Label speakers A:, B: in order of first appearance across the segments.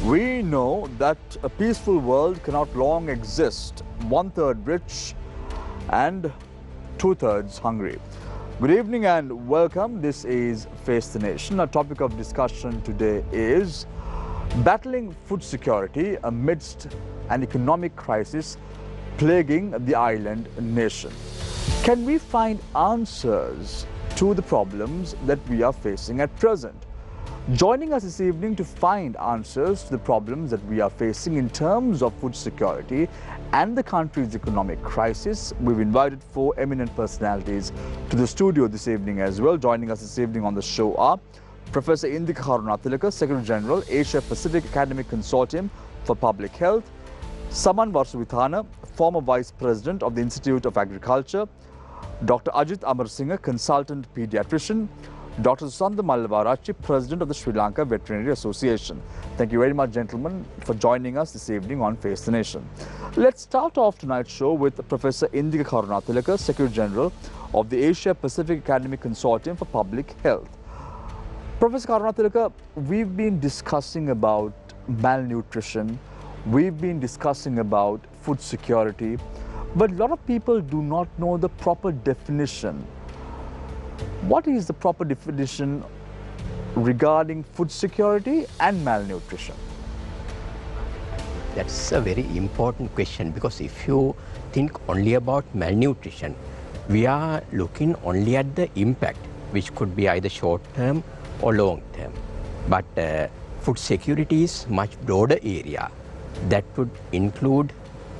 A: We know that a peaceful world cannot long exist, 1/3 rich and 2/3 hungry. Good evening and welcome. This is Face the Nation. Our topic of discussion today is battling food security amidst an economic crisis plaguing the island nation. Can we find answers to the problems that we are facing at present? Joining us this evening to find answers to the problems that we are facing in terms of food security and the country's economic crisis, we've invited four eminent personalities to the studio this evening as well. Joining us this evening on the show are Professor Indika Karunatilaka, Secretary General, Asia Pacific Academic Consortium for Public Health; Saman Varsuvithana, former Vice President of the Institute of Agriculture; Dr. Ajit Amarasinghe, Consultant Pediatrician; Dr. Susantha Mallavarachi, President of the Sri Lanka Veterinarian Association. Thank you very much, gentlemen, for joining us this evening on Face the Nation. Let's start off tonight's show with Professor Indika Karunatilaka, Secretary General of the Asia Pacific Academic Consortium for Public Health. Professor Karunatilaka, we've been discussing about malnutrition, we've been discussing about food security, but a lot of people do not know the proper definition. What is the proper definition regarding food security and malnutrition?
B: That's a very important question, because if you think only about malnutrition, we are looking only at the impact, which could be either short term or long term. But food security is much broader area that would include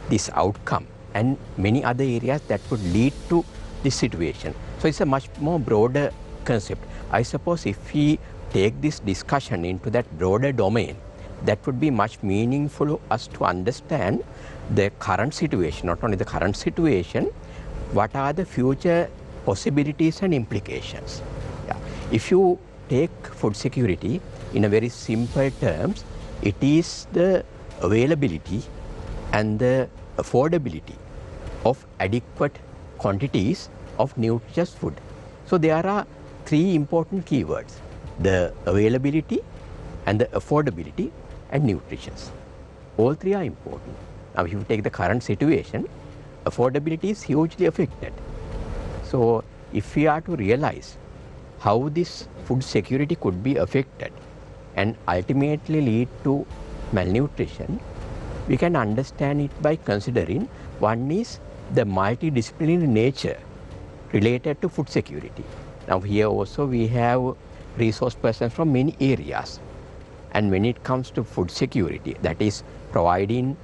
B: this outcome and many other areas that would lead to this situation. So it's a much more broader concept. I suppose if we take this discussion into that broader domain, that would be much meaningful for us to understand the current situation, not only the current situation, what are the future possibilities and implications. Yeah. If you take food security in a very simple terms, it is the availability and the affordability of adequate quantities of nutritious food. So there are three important keywords: the availability and the affordability and nutrition. All three are important. Now if you take the current situation, affordability is hugely affected. So if we are to realize how this food security could be affected and ultimately lead to malnutrition, we can understand it by considering one is the multidisciplinary nature related to food security. Now here also we have resource persons from many areas, and when it comes to food security, that is providing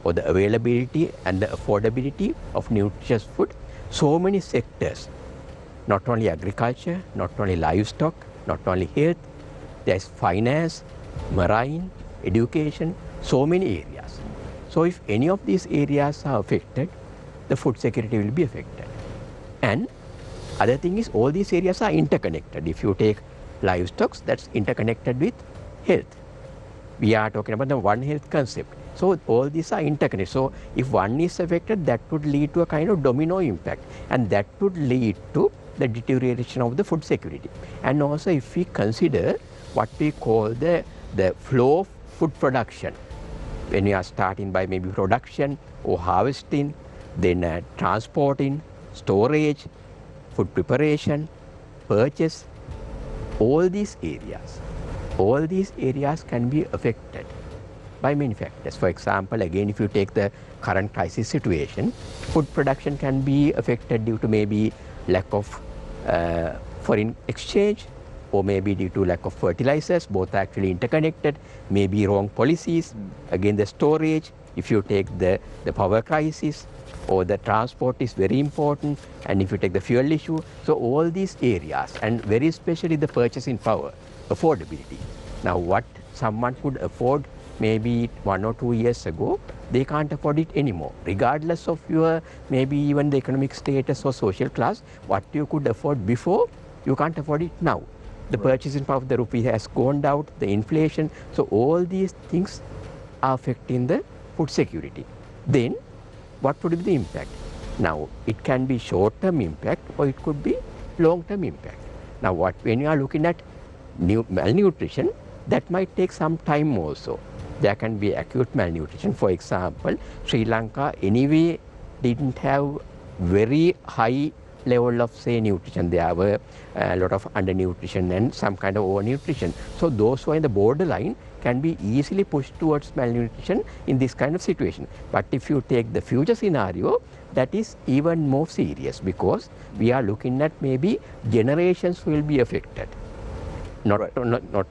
B: for the availability and the affordability of nutritious food, so many sectors, not only agriculture, not only livestock, not only health, there's finance, marine, education, so many areas. So if any of these areas are affected, the food security will be affected. And other thing is, all these areas are interconnected. If you take livestock, that's interconnected with health. We are talking about the One Health concept. So all these are interconnected. So if one is affected, that would lead to a kind of domino impact, and that would lead to the deterioration of the food security. And also if we consider what we call the flow of food production, when we are starting by maybe production or harvesting, then transporting, storage, food preparation, purchase, all these areas can be affected by many factors. For example, again, if you take the current crisis situation, food production can be affected due to maybe lack of foreign exchange, or maybe due to lack of fertilizers. Both are actually interconnected. Maybe wrong policies. Again, the storage. If you take the power crisis, or the transport is very important, and if you take the fuel issue, so all these areas, and very especially the purchasing power, affordability. Now what someone could afford maybe 1 or 2 years ago, they can't afford it anymore. Regardless of your maybe even the economic status or social class, what you could afford before, you can't afford it now. The purchasing power of the rupee has gone down, the inflation, so all these things are affecting the food security. Then what would be the impact? Now it can be short-term impact or it could be long-term impact. Now when you are looking at malnutrition, that might take some time also. there can be acute malnutrition. For example, Sri Lanka anyway didn't have very high level of, say, nutrition. There were a lot of undernutrition and some kind of overnutrition. So those who are in the borderline can be easily pushed towards malnutrition in this kind of situation. But if you take the future scenario, that is even more serious, because we are looking at maybe generations will be affected. Not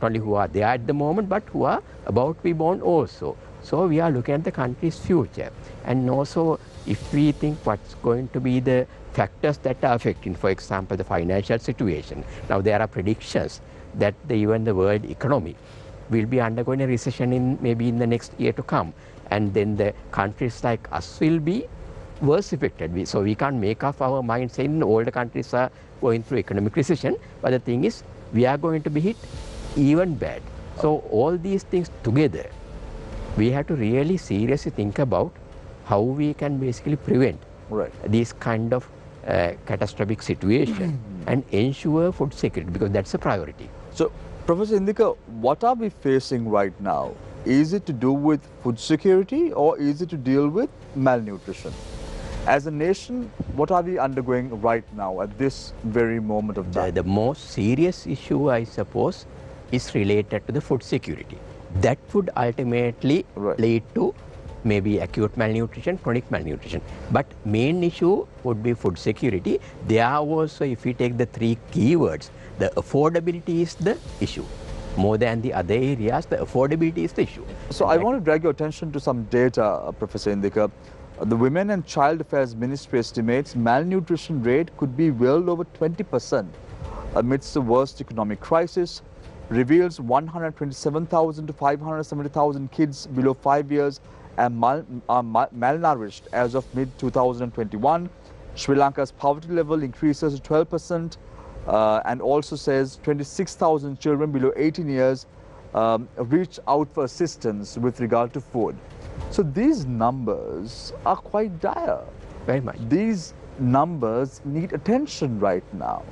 B: only who are there at the moment, but who are about to be born also. So we are looking at the country's future. And also, if we think what's going to be the factors that are affecting, for example, the financial situation. Now there are predictions that even the world economy will be undergoing a recession maybe in the next year to come. And then the countries like us will be worse affected. So we can't make up our mind saying all the countries are going through economic recession. But the thing is, we are going to be hit even bad. So all these things together, we have to really seriously think about how we can basically prevent this kind of catastrophic situation and ensure food security, because that's a priority.
A: So, Professor Indika, what are we facing right now? Is it to do with food security or is it to deal with malnutrition? As a nation, what are we undergoing right now at this very moment of time?
B: The most serious issue, I suppose, is related to the food security. That would ultimately lead to maybe acute malnutrition, chronic malnutrition. But main issue would be food security. There also, if we take the three keywords, the affordability is the issue. More than the other areas, the affordability is the issue.
A: So I want to drag your attention to some data, Professor Indika. The Women and Child Affairs Ministry estimates malnutrition rate could be well over 20% amidst the worst economic crisis, reveals 127,000 to 570,000 kids below 5 years are malnourished as of mid-2021. Sri Lanka's poverty level increases to 12% and also says 26,000 children below 18 years reach out for assistance with regard to food. So these numbers are quite dire.
B: Very much.
A: These numbers need attention right now.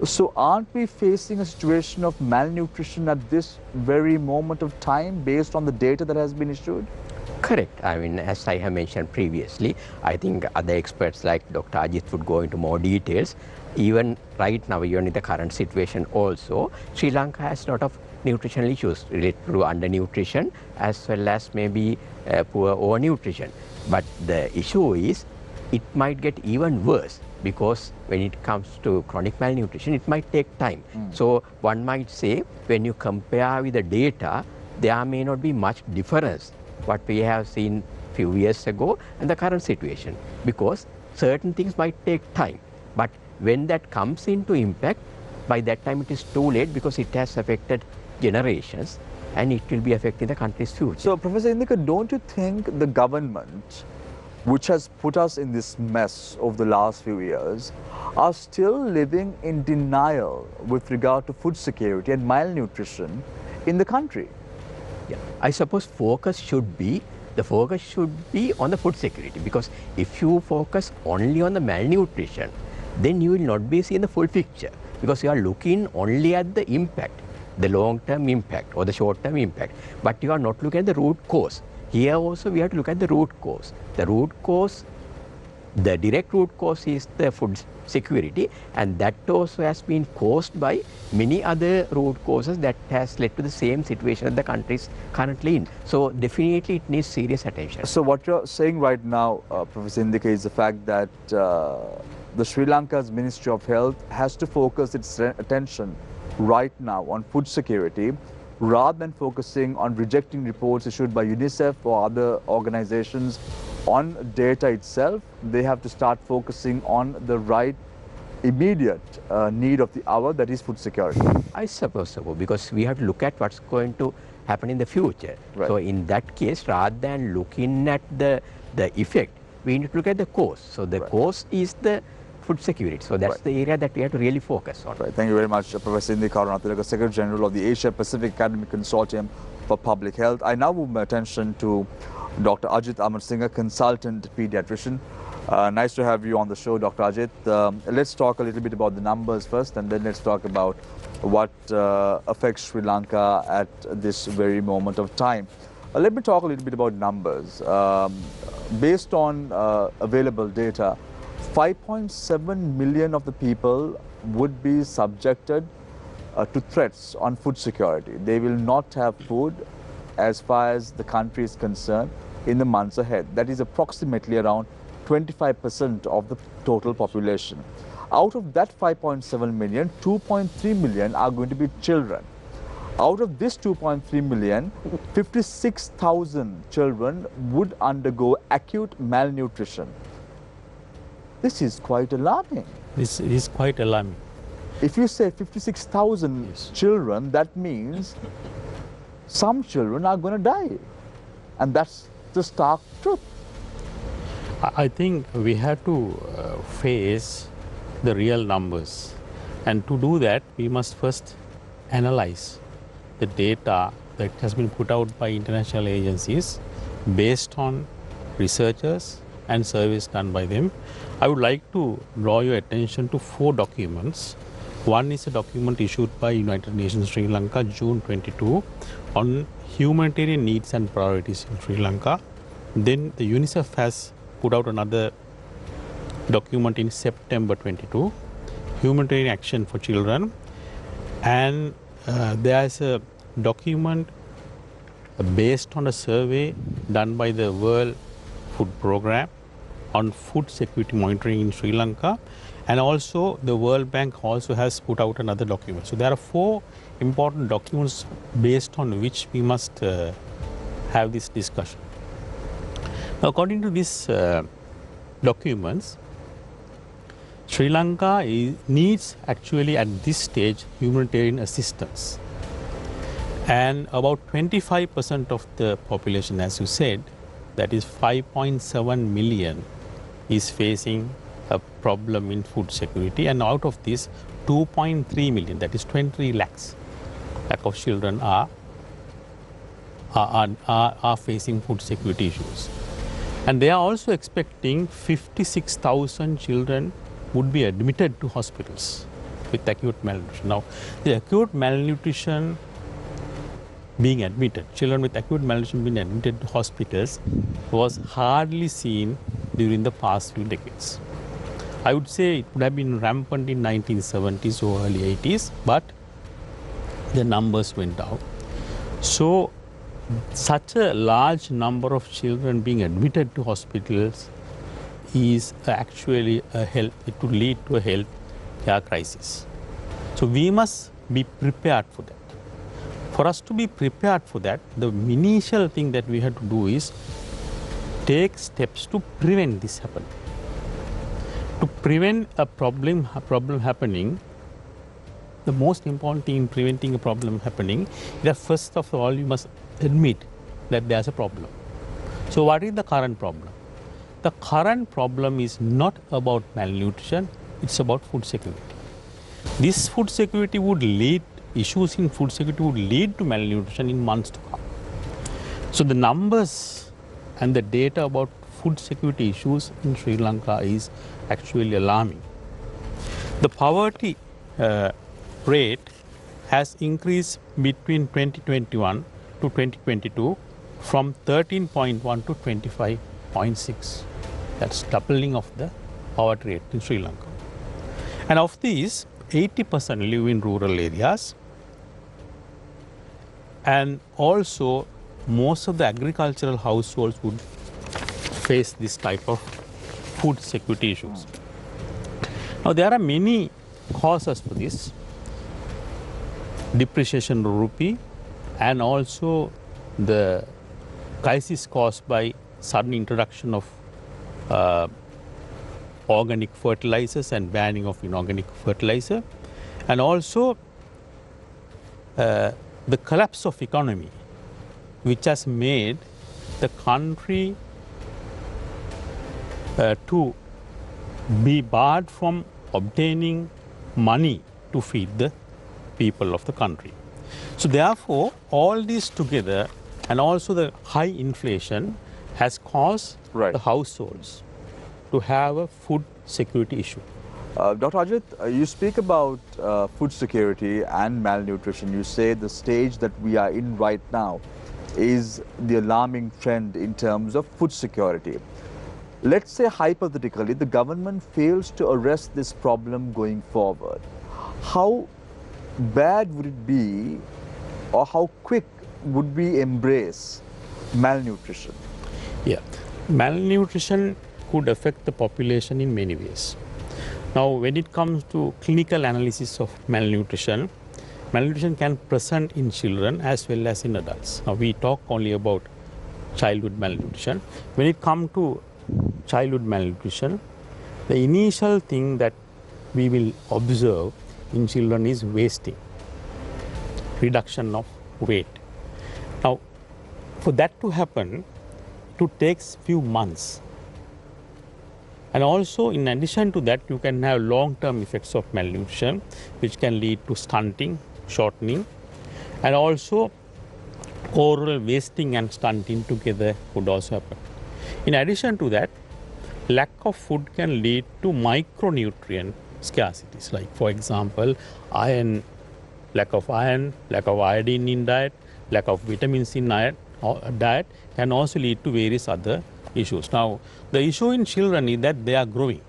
A: So aren't we facing a situation of malnutrition at this very moment of time based on the data that has been issued?
B: Correct. I mean, as I have mentioned previously, I think other experts like Dr. Ajit would go into more details. Even right now, even in the current situation also, Sri Lanka has a lot of nutritional issues related to undernutrition as well as maybe poor overnutrition. But the issue is, it might get even worse, because when it comes to chronic malnutrition, it might take time. So one might say, when you compare with the data, there may not be much difference what we have seen few years ago and the current situation, because certain things might take time. But when that comes into impact, by that time it is too late, because it has affected generations and it will be affecting the country's future.
A: So, Professor Indika, don't you think the government, which has put us in this mess over the last few years, are still living in denial with regard to food security and malnutrition in the country?
B: Yeah, I suppose the focus should be on the food security, because if you focus only on the malnutrition, then you will not be seeing the full picture, because you are looking only at the impact, the long-term impact or the short-term impact, but you are not looking at the root cause. Here also we have to look at the root cause. The root cause, the direct root cause is the food security, and that also has been caused by many other root causes that has led to the same situation that the country is currently in. So definitely it needs serious attention.
A: So what you're saying right now, Professor Indika, is the fact that the Sri Lanka's Ministry of Health has to focus its attention right now on food security, rather than focusing on rejecting reports issued by UNICEF or other organizations on data itself. They have to start focusing on the right immediate need of the hour, that is food security.
B: I suppose so, because we have to look at what's going to happen in the future. So in that case, rather than looking at the effect, we need to look at the cause. So the cause is the food security. So that's the area that we have to really focus on.
A: Thank you very much, Professor Indika Karunatilaka, Secretary General of the Asia Pacific Academic Consortium for Public Health. I now move my attention to Dr. Ajit Amarsinga, Consultant Pediatrician. Nice to have you on the show, Dr. Ajit. Let's talk a little bit about the numbers first, and then let's talk about what affects Sri Lanka at this very moment of time. Let me talk a little bit about numbers. Based on available data, 5.7 million of the people would be subjected to threats on food security. They will not have food as far as the country is concerned in the months ahead. That is approximately around 25% of the total population. Out of that 5.7 million, 2.3 million are going to be children. Out of this 2.3 million, 56,000 children would undergo acute malnutrition. This is quite alarming.
C: This is quite alarming.
A: If you say 56,000 children, that means some children are going to die. And that's the stark truth.
C: I think we have to face the real numbers. And to do that, we must first analyze the data that has been put out by international agencies based on researchers and surveys done by them. I would like to draw your attention to 4 documents. One is a document issued by United Nations Sri Lanka, June 22, on humanitarian needs and priorities in Sri Lanka. Then the UNICEF has put out another document in September 22, Humanitarian Action for Children. And there is a document based on a survey done by the World Food Programme on food security monitoring in Sri Lanka. And also the World Bank also has put out another document. So there are 4 important documents based on which we must have this discussion. Now, according to these documents, Sri Lanka needs actually at this stage humanitarian assistance. And about 25% of the population, as you said, that is 5.7 million, is facing a problem in food security, and out of this 2.3 million, that is 23 lakhs of children are facing food security issues. And they are also expecting 56,000 children would be admitted to hospitals with acute malnutrition. Now, the acute malnutrition being admitted, children with acute malnutrition being admitted to hospitals was hardly seen during the past few decades. I would say it would have been rampant in 1970s or early 80s, but the numbers went down. So, such a large number of children being admitted to hospitals is actually it would lead to a health care crisis. So, we must be prepared for that. For us to be prepared for that, the initial thing that we have to do is take steps to prevent this happening. To prevent a problem happening, the most important thing in preventing a problem happening is that first of all you must admit that there's a problem. So what is the current problem? The current problem is not about malnutrition, it's about food security. This food security would lead, issues in food security would lead to malnutrition in months to come. So the numbers and the data about food security issues in Sri Lanka is actually alarming. The poverty rate has increased between 2021 to 2022 from 13.1 to 25.6. That's doubling of the poverty rate in Sri Lanka. And of these, 80% live in rural areas, and also most of the agricultural households would face this type of food security issues. Now, there are many causes for this. Depreciation of rupee, and also the crisis caused by sudden introduction of organic fertilizers and banning of inorganic fertilizer, and also the collapse of economy, which has made the country to be barred from obtaining money to feed the people of the country. So therefore, all these together, and also the high inflation, has caused the households to have a food security issue.
A: Dr. Ajit, you speak about food security and malnutrition. You say the stage that we are in right now is the alarming trend in terms of food security. Let's say hypothetically the government fails to arrest this problem going forward. How bad would it be, or how quick would we embrace malnutrition?
C: Yeah, malnutrition could affect the population in many ways. Now, when it comes to clinical analysis of malnutrition, malnutrition can present in children as well as in adults. Now, we talk only about childhood malnutrition. When it comes to childhood malnutrition, the initial thing that we will observe in children is wasting, reduction of weight. Now, for that to happen, it takes few months. And also, in addition to that, you can have long-term effects of malnutrition, which can lead to stunting, shortening, and also oral wasting and stunting together could also happen. In addition to that, lack of food can lead to micronutrient scarcities, like for example, iron, lack of iodine in diet, lack of vitamins in diet can also lead to various other issues. Now, the issue in children is that they are growing.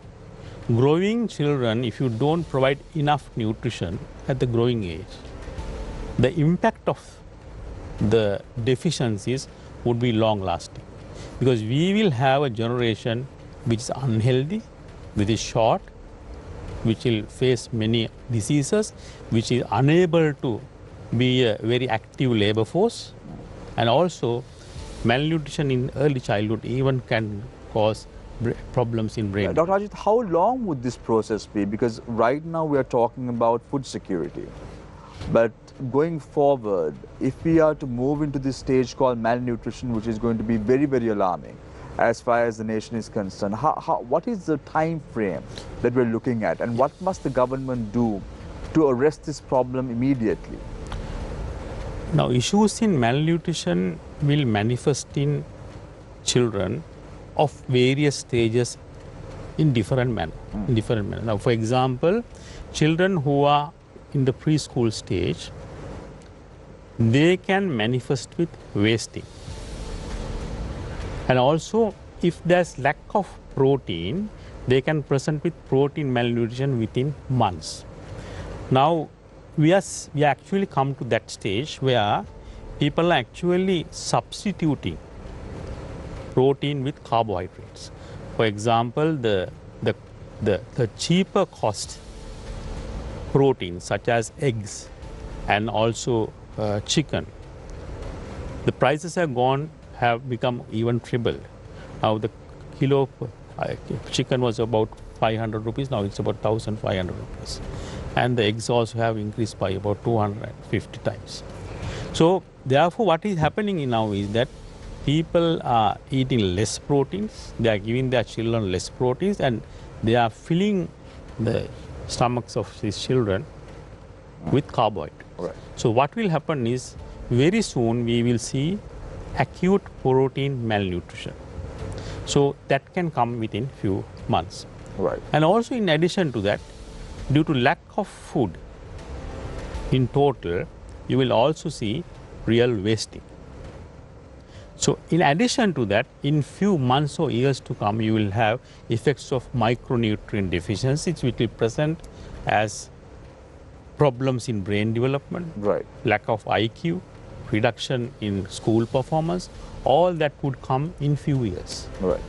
C: Growing children, if you don't provide enough nutrition at the growing age, the impact of the deficiencies would be long lasting, because we will have a generation which is unhealthy, which is short, which will face many diseases, which is unable to be a very active labor force, and also malnutrition in early childhood even can cause problems in brain.
A: Dr. Ajit, how long would this process be? Because right now we are talking about food security. But going forward, if we are to move into this stage called malnutrition, which is going to be very, very alarming as far as the nation is concerned, what is the time frame that we're looking at? And what must the government do to arrest this problem immediately?
C: Now, issues in malnutrition will manifest in children of various stages in different manner. Now, for example, children who are in the preschool stage, they can manifest with wasting. And also, if there's lack of protein, they can present with protein malnutrition within months. Now, we actually come to that stage where people are actually substituting protein with carbohydrates. For example, the cheaper cost protein such as eggs and also chicken, the prices have become even tripled. Now the kilo of chicken was about 500 rupees, now it's about 1,500 rupees. And the eggs also have increased by about 250 times. So therefore what is happening now is that people are eating less proteins, they are giving their children less proteins, and they are filling the stomachs of these children with carbohydrates.
A: Right.
C: So what will happen is, very soon we will see acute protein malnutrition. So that can come within few months.
A: Right.
C: And also in addition to that, due to lack of food in total, you will also see real wasting. So in addition to that, in few months or years to come, you will have effects of micronutrient deficiencies, which will present as problems in brain development,
A: Right.
C: lack of IQ, reduction in school performance. All that would come in few years.
A: Right.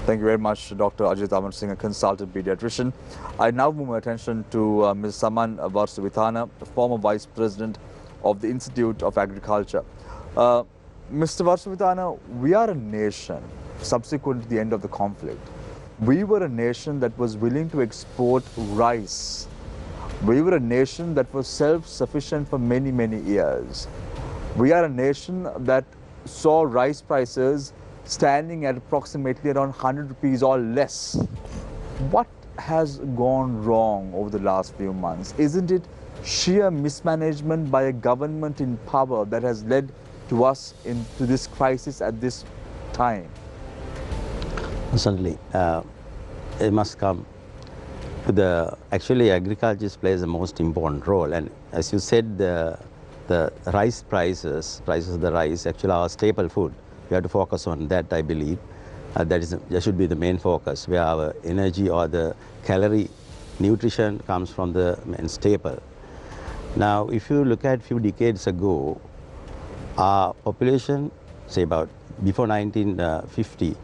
A: Thank you very much, Dr. Ajit Aman Singh, a consultant pediatrician. I now move my attention to Ms. Saman Varsavithana, former Vice President of the Institute of Agriculture. Mr. Varsavithana, we are a nation, subsequent to the end of the conflict, we were a nation that was willing to export rice. We were a nation that was self-sufficient for many, many years. We are a nation that saw rice prices standing at approximately around 100 rupees or less. What has gone wrong over the last few months? Isn't it sheer mismanagement by a government in power that has led to us into this crisis at this time?
D: Certainly. it must come to the, actually agriculture plays the most important role. And as you said, the rice prices of the rice, actually our staple food. We have to focus on that, I believe. That should be the main focus, where our energy or the calorie nutrition comes from the main staple. Now, if you look at a few decades ago, our population, say about before 1950,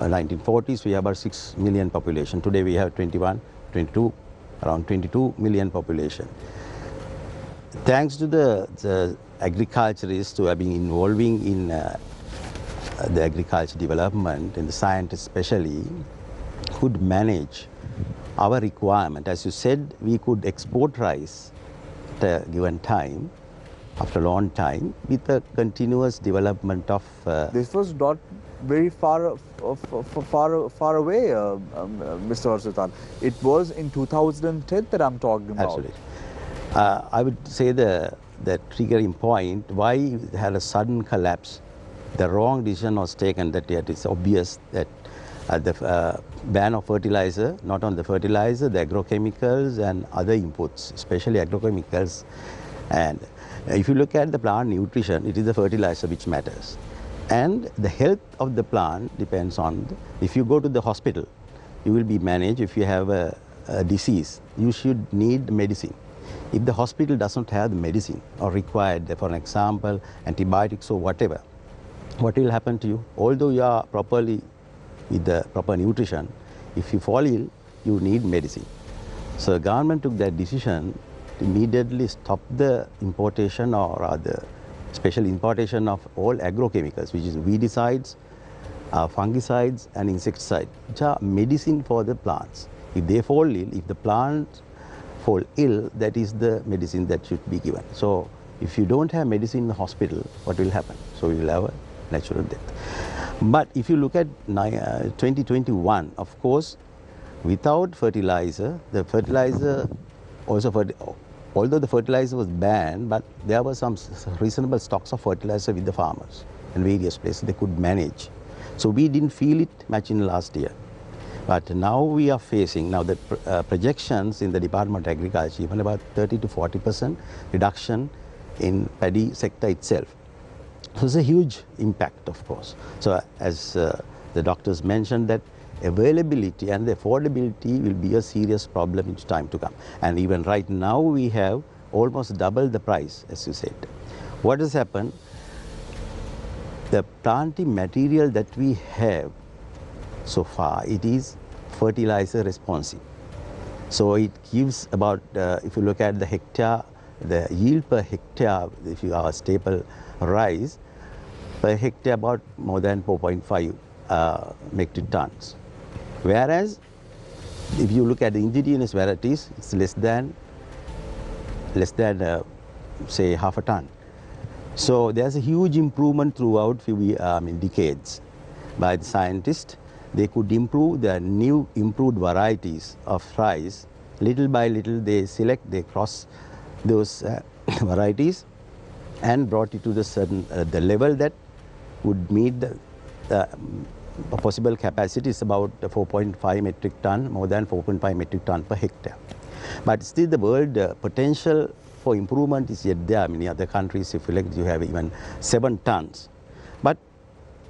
D: 1940s, we have about 6 million population. Today we have around 22 million population. Thanks to the agriculturists who have been involving in the agriculture development, and the scientists especially, could manage our requirement. As you said, we could export rice at a given time, after a long time, with a continuous development of...
A: This was not very far away, Mr. Harsultan. It was in 2010 that I'm talking about.
D: Absolutely. I would say the triggering point, why it had a sudden collapse, the wrong decision was taken, that it is obvious that the ban of fertilizer, not on the fertilizer, the agrochemicals and other inputs, especially agrochemicals. And if you look at the plant nutrition, it is the fertilizer which matters. And the health of the plant depends on, if you go to the hospital, you will be managed. If you have a disease, you should need medicine. If the hospital does not have the medicine or required, for example, antibiotics or whatever, what will happen to you? Although you are properly with the proper nutrition, if you fall ill, you need medicine. So the government took that decision to immediately stop the importation, or rather special importation of all agrochemicals, which is weedicides, fungicides and insecticides, which are medicine for the plants. If they fall ill, if the plants fall ill, that is the medicine that should be given. So if you don't have medicine in the hospital, what will happen? So you will have a natural death. But if you look at 2021, of course, without fertilizer, the fertilizer also, although the fertilizer was banned, but there were some reasonable stocks of fertilizer with the farmers in various places. They could manage. So we didn't feel it much in last year. But now we are facing, now the projections in the Department of Agriculture, even about 30 to 40% reduction in paddy sector itself. So it's a huge impact, of course. So as the doctors mentioned, that availability and the affordability will be a serious problem in time to come. And even right now we have almost double the price, as you said. What has happened? The planting material that we have so far, it is fertilizer responsive. So it gives about, if you look at the hectare, the yield per hectare, if you are a staple rice, per hectare about more than 4.5 metric tons. Whereas, if you look at the indigenous varieties, it's less than say half a ton. So there's a huge improvement throughout few decades by the scientists. They could improve the new improved varieties of rice. Little by little they select, they cross those varieties and brought it to the certain the level that would meet the possible capacity is about 4.5 metric ton, more than 4.5 metric ton per hectare. But still the world potential for improvement is yet there. I mean, in other countries, if you like, you have even 7 tons. But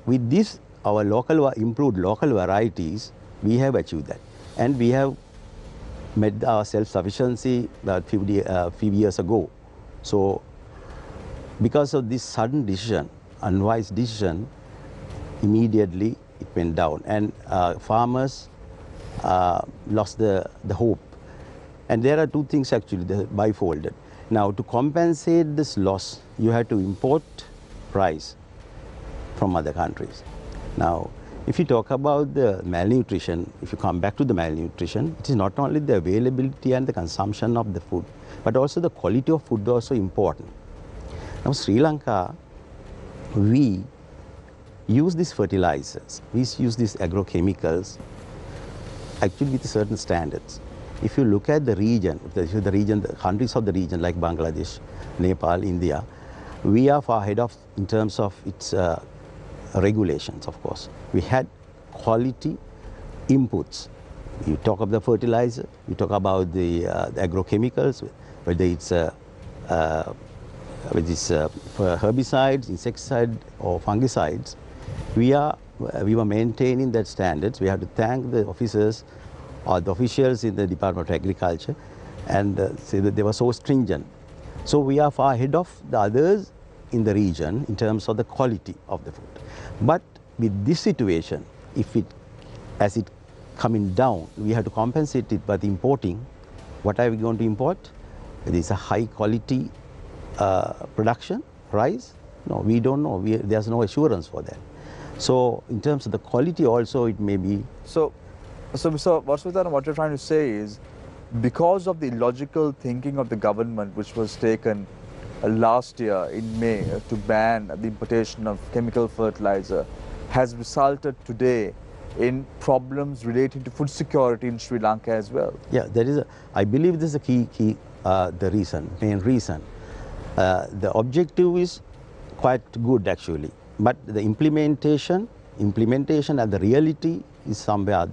D: with this, our local improved local varieties, we have achieved that. And we have met our self-sufficiency a few years ago. So because of this sudden decision, unwise decision, immediately it went down, and farmers lost the hope. And there are two things actually, bifolded. Now, to compensate this loss, you have to import rice from other countries. Now, if you talk about the malnutrition, if you come back to the malnutrition, it is not only the availability and the consumption of the food, but also the quality of food also important. Now, Sri Lanka, we use these fertilizers, we use these agrochemicals actually with certain standards. If you look at the region, the countries of the region like Bangladesh, Nepal, India, we are far ahead of in terms of its regulations, of course. We had quality inputs You talk of the fertilizer, you talk about the agrochemicals, whether it's for herbicides, insecticides or fungicides. We were maintaining that standards. We have to thank the officers or the officials in the Department of Agriculture, and say that they were so stringent. So we are far ahead of the others in the region in terms of the quality of the food. But with this situation, as it coming down, we have to compensate it by the importing. What are we going to import? It is a high quality production, rice? No, we don't know. There's no assurance for that. So in terms of the quality also, it may be.
A: So Mr. Vasudhana, what you're trying to say is, because of the illogical thinking of the government, which was taken last year in May to ban the importation of chemical fertilizer, has resulted today in problems relating to food security in Sri Lanka as well.
D: Yeah, I believe this is the main reason. The objective is quite good actually, but the implementation and the reality is somewhere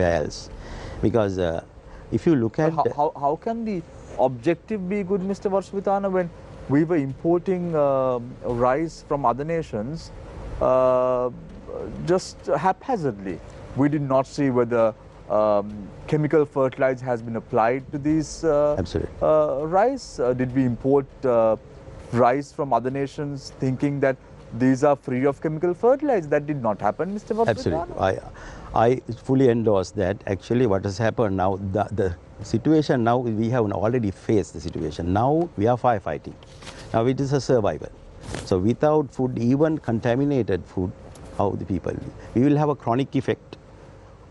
D: else. Because if you look at...
A: How can the objective be good, Mr. Vasudhana, when we were importing rice from other nations just haphazardly? We did not see whether chemical fertilizer has been applied to these rice. Did we import rice from other nations thinking that these are free of chemical fertilizer? That did not happen, Mr. Vasudhana.
D: Absolutely. I fully endorse that. Actually, what has happened now, the situation now, we have already faced the situation. Now we are firefighting. Now it is a survival. So without food, even contaminated food, how the people, we will have a chronic effect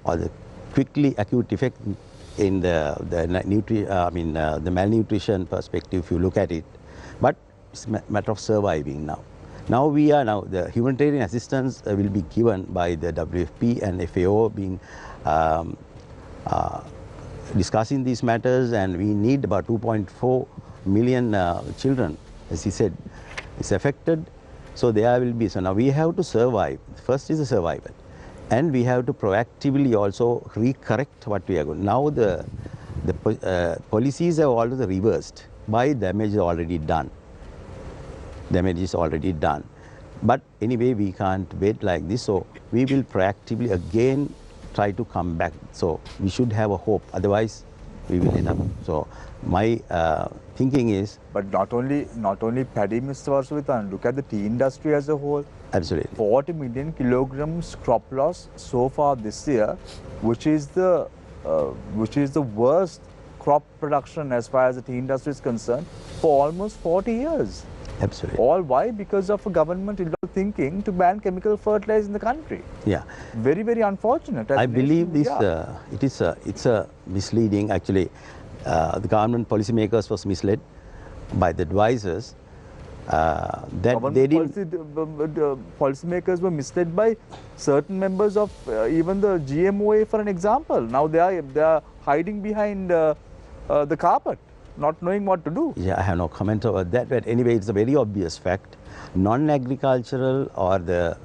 D: or the quickly acute effect in the malnutrition perspective, if you look at it. But it's a matter of surviving now. Now the humanitarian assistance will be given by the WFP and FAO being discussing these matters, and we need about 2.4 million children, as he said, is affected. So there will be, so now we have to survive. First is the survival. And we have to proactively also recorrect what we are going. Now the policies have already reversed by damage already done. Damage is already done. But anyway, we can't wait like this. So we will proactively again try to come back. So we should have a hope. Otherwise, we will end up. So my thinking is.
A: But not only paddy, Mr. Vasudhana, look at the tea industry as a whole.
D: Absolutely.
A: 40 million kilograms crop loss so far this year, which is the worst crop production as far as the tea industry is concerned for almost 40 years.
D: Absolutely.
A: All why? Because of a government thinking to ban chemical fertilizer in the country.
D: Yeah.
A: Very, very unfortunate.
D: I believe this. It's a misleading. Actually, the government policymakers was misled by the advisors. Policymakers were misled by certain members of even the GMOA, for an example. Now they are hiding behind the carpet, not knowing what to do. Yeah, I have no comment over that. But anyway, it's a very obvious fact. Non-agricultural or the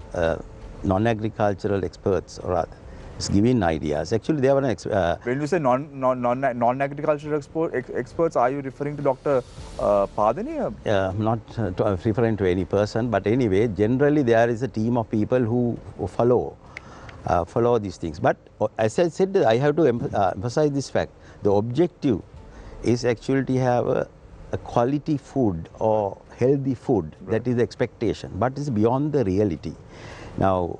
D: non-agricultural experts, or rather, is giving ideas. Actually, they were
A: when you say non-agricultural experts, are you referring to Dr. Padani?
D: I'm not referring to any person, but anyway, generally there is a team of people who follow these things. But as I said, I have to emphasize this fact. The objective is actually to have a quality food or healthy food. Right. That is the expectation, but it's beyond the reality. Now,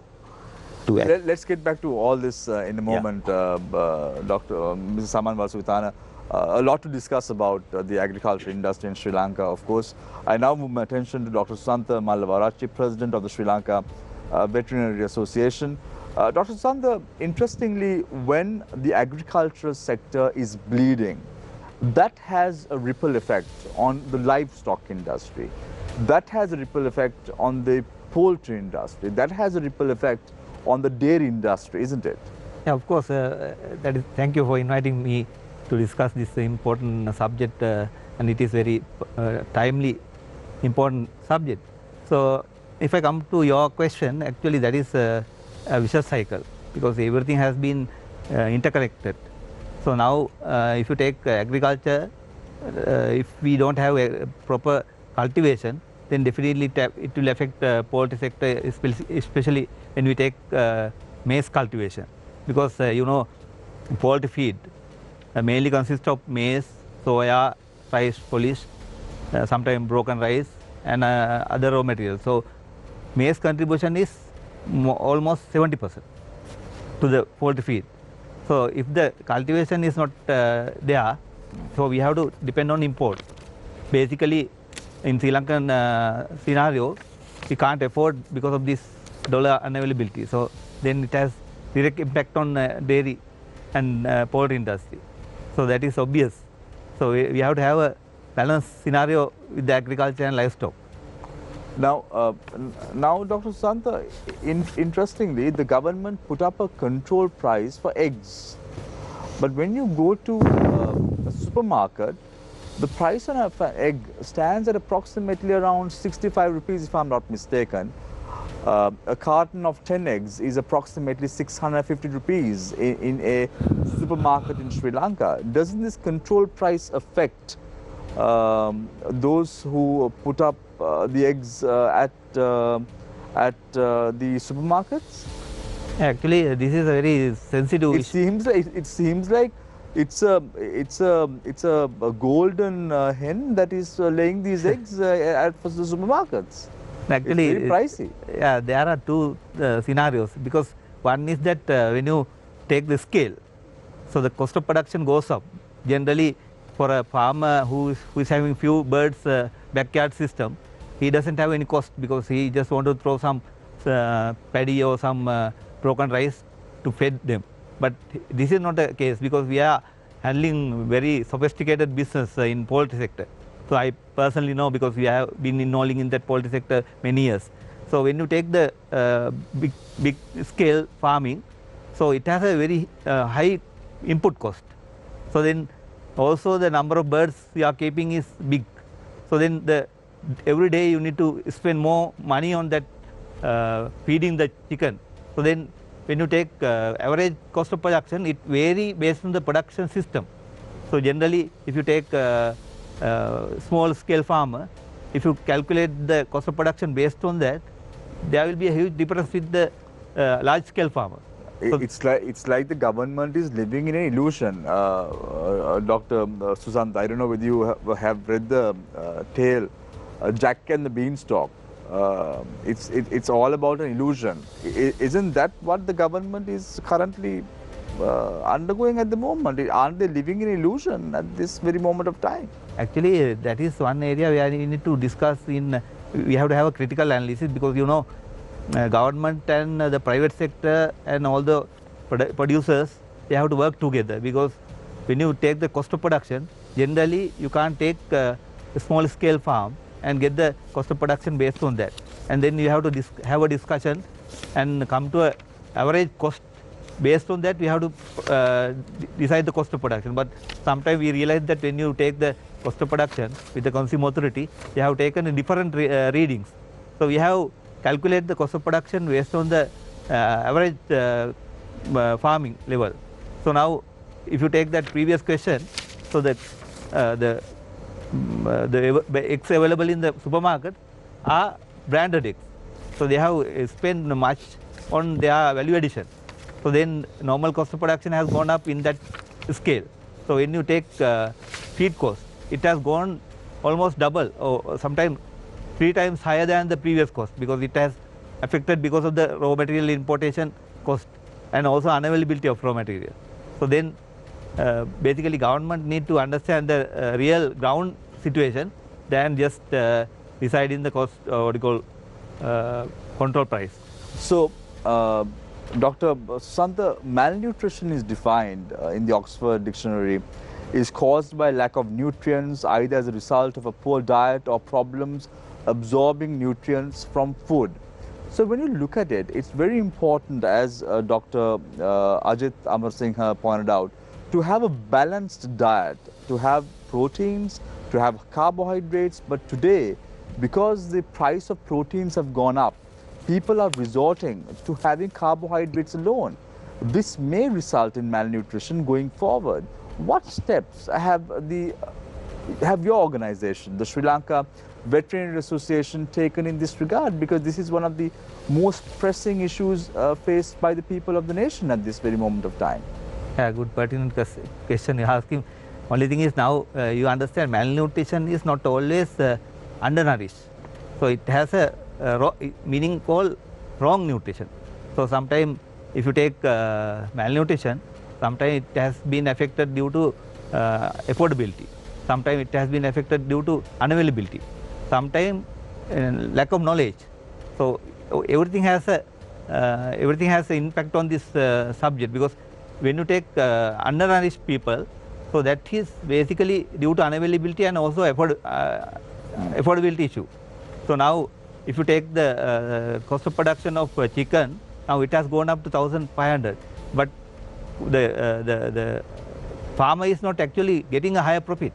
A: let's get back to all this in a moment, Mr. Saman Vasudhana. A lot to discuss about the agriculture industry in Sri Lanka, of course. I now move my attention to Dr. Susantha Mallavarachi, President of the Sri Lanka Veterinary Association. Dr. Susantha, interestingly, when the agricultural sector is bleeding, that has a ripple effect on the livestock industry. That has a ripple effect on the poultry industry. That has a ripple effect on the dairy industry, isn't it?
E: Yeah, of course. Thank you for inviting me to discuss this important subject, and it is very timely, important subject. So, if I come to your question, actually that is a vicious cycle, because everything has been interconnected. So now if you take agriculture, if we don't have a proper cultivation, then definitely it will affect poultry sector, especially when we take maize cultivation, because you know, poultry feed mainly consists of maize, soya, rice polish, sometimes broken rice, and other raw materials. So maize contribution is almost 70% to the poultry feed. So if the cultivation is not there, so we have to depend on import. Basically, in Sri Lankan scenario, we can't afford because of this dollar unavailability. So then it has direct impact on dairy and poultry industry. So that is obvious. So we have to have a balanced scenario with the agriculture and livestock.
A: Now, Dr. Susanta, interestingly, the government put up a control price for eggs. But when you go to a supermarket, the price on an egg stands at approximately around 65 rupees, if I'm not mistaken. A carton of 10 eggs is approximately 650 rupees in a supermarket in Sri Lanka. Doesn't this control price affect those who put up the eggs at the supermarkets?
E: Actually, this is a very sensitive issue.
A: It seems like it's a golden hen that is laying these eggs at the supermarkets.
E: Actually,
A: it's very pricey.
E: Yeah, there are two scenarios, because one is that when you take the scale, so the cost of production goes up. Generally, for a farmer who is having few birds backyard system, he doesn't have any cost because he just want to throw some paddy or some broken rice to feed them. But this is not the case, because we are handling very sophisticated business in poultry sector. So I personally know, because we have been involving in that poultry sector many years. So when you take the big scale farming, so it has a very high input cost. So then also the number of birds you are keeping is big. So then every day you need to spend more money on that feeding the chicken. So then when you take average cost of production, it varies based on the production system. So generally, if you take small scale farmer, if you calculate the cost of production based on that, there will be a huge difference with the large scale farmer. So
A: it's like the government is living in an illusion. Dr. Susanta, I don't know whether you have read the tale, Jack and the Beanstalk. It's all about an illusion. Isn't that what the government is currently undergoing at the moment? Aren't they living in illusion at this very moment of time?
E: Actually, that is one area where we need to discuss. We have to have a critical analysis, because you know, government and the private sector and all the producers, they have to work together, because when you take the cost of production, generally you can't take a small scale farm and get the cost of production based on that. And then you have to have a discussion and come to an average cost. Based on that, we have to decide the cost of production. But sometimes we realize that when you take the cost of production with the consumer authority, they have taken different readings. So we have calculated the cost of production based on the average farming level. So now, if you take that previous question, so the eggs available in the supermarket are branded eggs. So they have spent much on their value addition. So then normal cost of production has gone up in that scale. So when you take feed cost, it has gone almost double, or sometimes 3 times higher than the previous cost, because it has affected because of the raw material importation cost and also unavailability of raw material. So then basically government need to understand the real ground situation than just deciding the cost, control price.
A: So Dr. Susanta, malnutrition is defined in the Oxford Dictionary is caused by lack of nutrients, either as a result of a poor diet or problems absorbing nutrients from food. So when you look at it, it's very important, as Dr. Ajit Amar Singh pointed out, to have a balanced diet, to have proteins, to have carbohydrates. But today, because the price of proteins have gone up, people are resorting to having carbohydrates alone. this may result in malnutrition going forward. What steps have your organization, the Sri Lanka Veterinarian Association, taken in this regard? Because this is one of the most pressing issues faced by the people of the nation at this very moment of time.
E: Yeah, good pertinent question you're asking. Only thing is now you understand malnutrition is not always undernourished. So it has a meaning called wrong nutrition. So sometimes if you take malnutrition, sometimes it has been affected due to affordability. Sometimes it has been affected due to unavailability. Sometimes lack of knowledge. So everything has an impact on this subject, because when you take undernourished people, so that is basically due to unavailability and also affordability issue. So now if you take the cost of production of chicken, now it has gone up to 1,500, but the farmer is not actually getting a higher profit.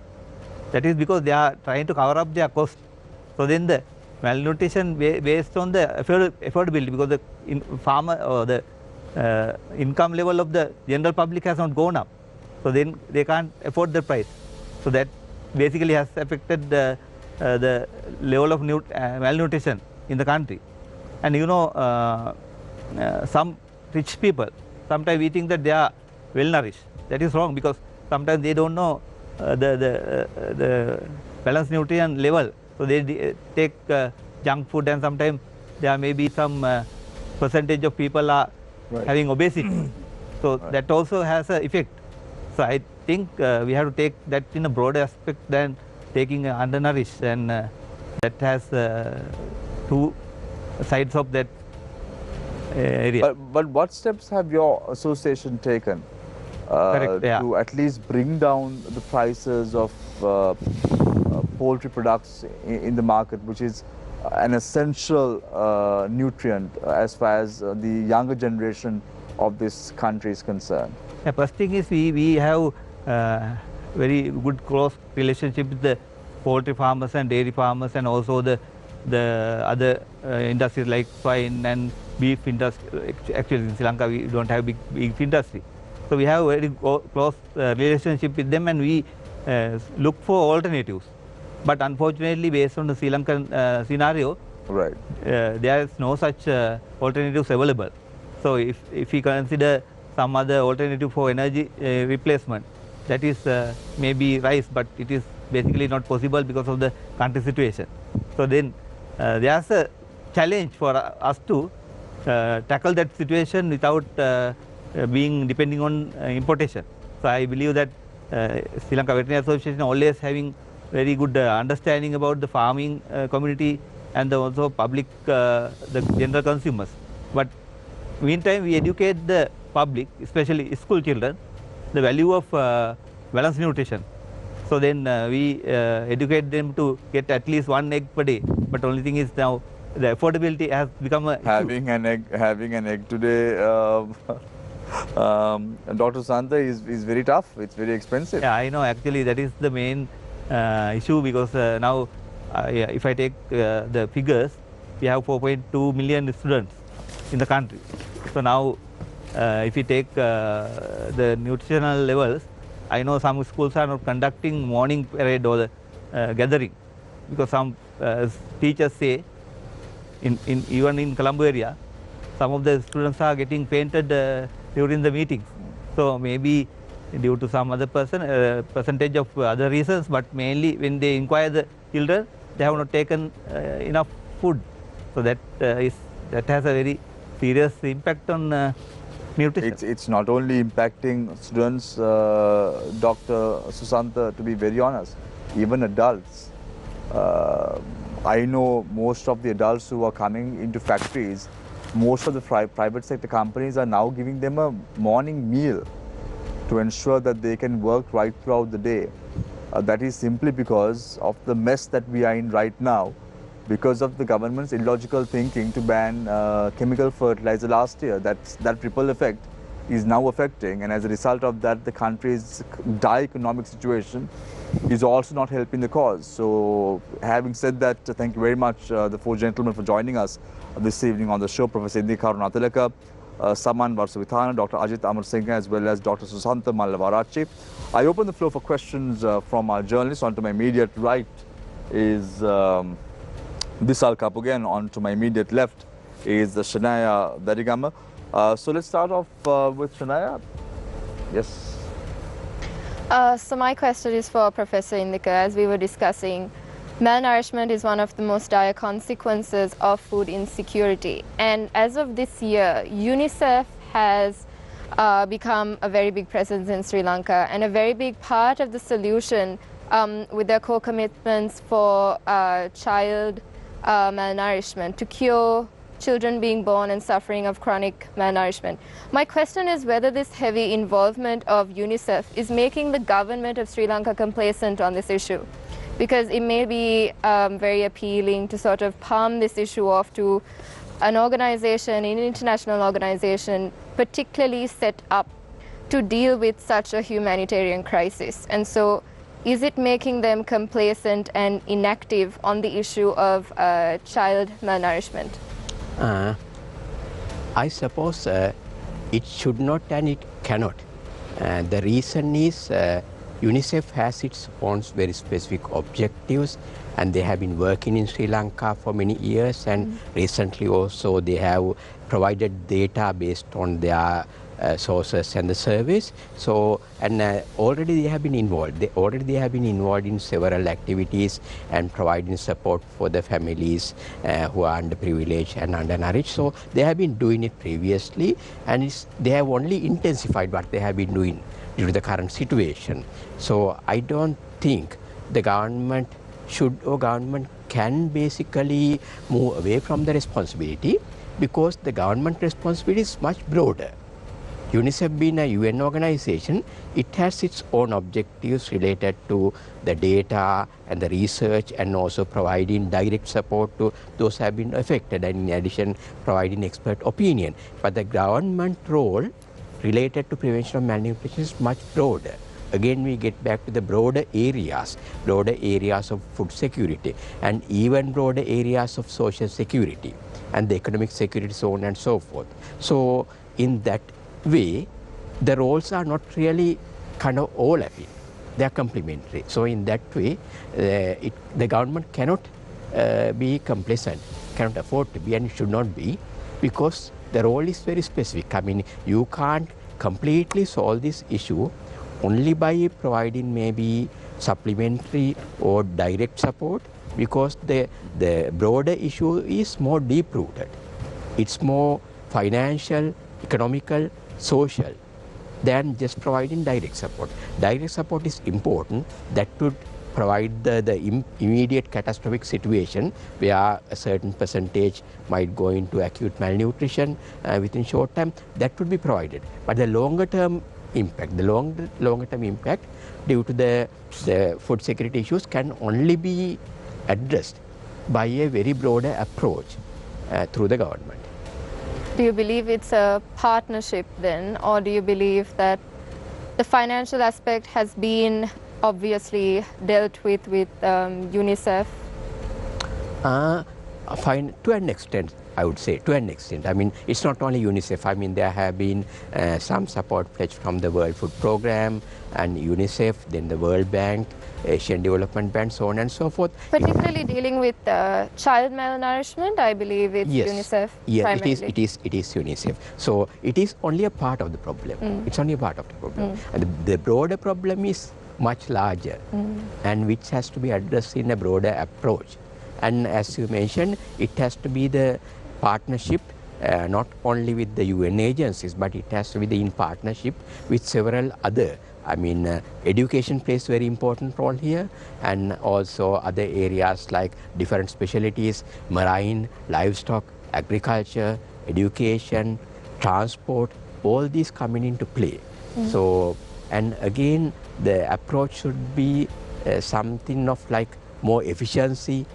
E: That is because they are trying to cover up their cost. So then the malnutrition based on the affordability, because the farmer or the income level of the general public has not gone up. So then they can't afford the price. So that basically has affected the level of malnutrition in the country. And you know, some rich people, sometimes we think that they are well nourished. That is wrong, because sometimes they don't know the balanced nutrient level. So they take junk food, and sometimes there may be some percentage of people are having obesity. So that also has an effect. So I think we have to take that in a broader aspect than taking undernourished, and that has two sides of that area.
A: But what steps have your association taken to at least bring down the prices of poultry products in the market, which is an essential nutrient as far as the younger generation of this country is concerned?
E: The first thing is we have very good close relationship with the poultry farmers and dairy farmers, and also the other industries like swine and beef industry. Actually in Sri Lanka we don't have big industry. So we have very close relationship with them, and we look for alternatives. But unfortunately, based on the Sri Lankan scenario, there is no such alternatives available. So if we consider some other alternative for energy replacement, that is maybe rice, but it is basically not possible because of the country situation. So then there's a challenge for us to tackle that situation without being depending on importation. So I believe that Sri Lanka Veterinary Association always having very good understanding about the farming community and also public, the general consumers. But meantime, we educate the public, especially school children, the value of balanced nutrition. So then we educate them to get at least one egg per day. But only thing is now the affordability has become a
A: having an egg today, Dr. Santa, is very tough. It's very expensive.
E: Yeah, I know. Actually, that is the main issue, because now if I take the figures, we have 4.2 million students in the country. So now if we take the nutritional levels, I know some schools are not conducting morning parade or the gathering, because some teachers say even in Colombo area, some of the students are getting fainted during the meetings. So maybe due to some other percentage of other reasons, but mainly when they inquire the children, they have not taken enough food. So that has a very serious impact on nutrition.
A: It's not only impacting students, Dr. Susanta, to be very honest, even adults. I know most of the adults who are coming into factories, most of the private sector companies are now giving them a morning meal to ensure that they can work right throughout the day. That is simply because of the mess that we are in right now, because of the government's illogical thinking to ban chemical fertilizer last year. That ripple effect is now affecting, and as a result of that, the country's dire economic situation is also not helping the cause. So having said that, thank you very much, the four gentlemen, for joining us this evening on the show. Professor Untitled Saman Varsavithana, Dr. Ajit Amarasinghe, as well as Dr. Susanta Mallavarachi. I open the floor for questions from our journalists. On to my immediate right is Bisal Kapuge, and on to my immediate left is Shania Darigama. So let's start off with Shania. Yes.
F: So my question is for Professor Indika. As we were discussing, malnourishment is one of the most dire consequences of food insecurity. And as of this year, UNICEF has become a very big presence in Sri Lanka and a very big part of the solution with their core commitments for child malnourishment, to cure children being born and suffering of chronic malnourishment. My question is whether this heavy involvement of UNICEF is making the government of Sri Lanka complacent on this issue, because it may be very appealing to sort of palm this issue off to an organization, an international organization, particularly set up to deal with such a humanitarian crisis. And so is it making them complacent and inactive on the issue of child malnourishment?
B: I suppose it should not and it cannot. The reason is UNICEF has its own very specific objectives, and they have been working in Sri Lanka for many years, and recently also they have provided data based on their sources and the surveys. So, and already they have been involved. They have been involved in several activities and providing support for the families who are underprivileged and undernourished. So they have been doing it previously, and they have only intensified what they have been doing due to the current situation. So I don't think the government should or government can basically move away from the responsibility, because the government responsibility is much broader. UNICEF being a UN organization, it has its own objectives related to the data and the research, and also providing direct support to those who have been affected, and in addition providing expert opinion. But the government role related to prevention of malnutrition is much broader. Again, we get back to the broader areas of food security, and even broader areas of social security and the economic security, so on and so forth. So in that way, the roles are not really kind of overlapping. They are complementary. So in that way, the government cannot be complacent, cannot afford to be, and it should not be, because the role is very specific. I mean, you can't completely solve this issue only by providing maybe supplementary or direct support, because the broader issue is more deep-rooted. It's more financial, economical, social than just providing direct support. Direct support is important. That would provide the immediate catastrophic situation where a certain percentage might go into acute malnutrition within short time. That would be provided. But the longer term impact, due to the food security issues, can only be addressed by a very broader approach through the government.
F: Do you believe it's a partnership then, or do you believe that the financial aspect has been obviously dealt with UNICEF?
B: To an extent, I would say, to an extent. I mean, it's not only UNICEF. I mean, there have been some support pledged from the World Food Programme and UNICEF, then the World Bank, Asian Development Bank, so on and so forth.
F: Particularly dealing with child malnourishment, I believe it's UNICEF.
B: Yes, it is UNICEF. So it is only a part of the problem. It's only a part of the problem. And the broader problem is much larger, and which has to be addressed in a broader approach. And as you mentioned, it has to be the partnership not only with the UN agencies, but it has to be in partnership with several other. I mean, education plays a very important role here, and also other areas like different specialties, marine, livestock, agriculture, education, transport, all these coming into play. So, and again, the approach should be something of like more efficiency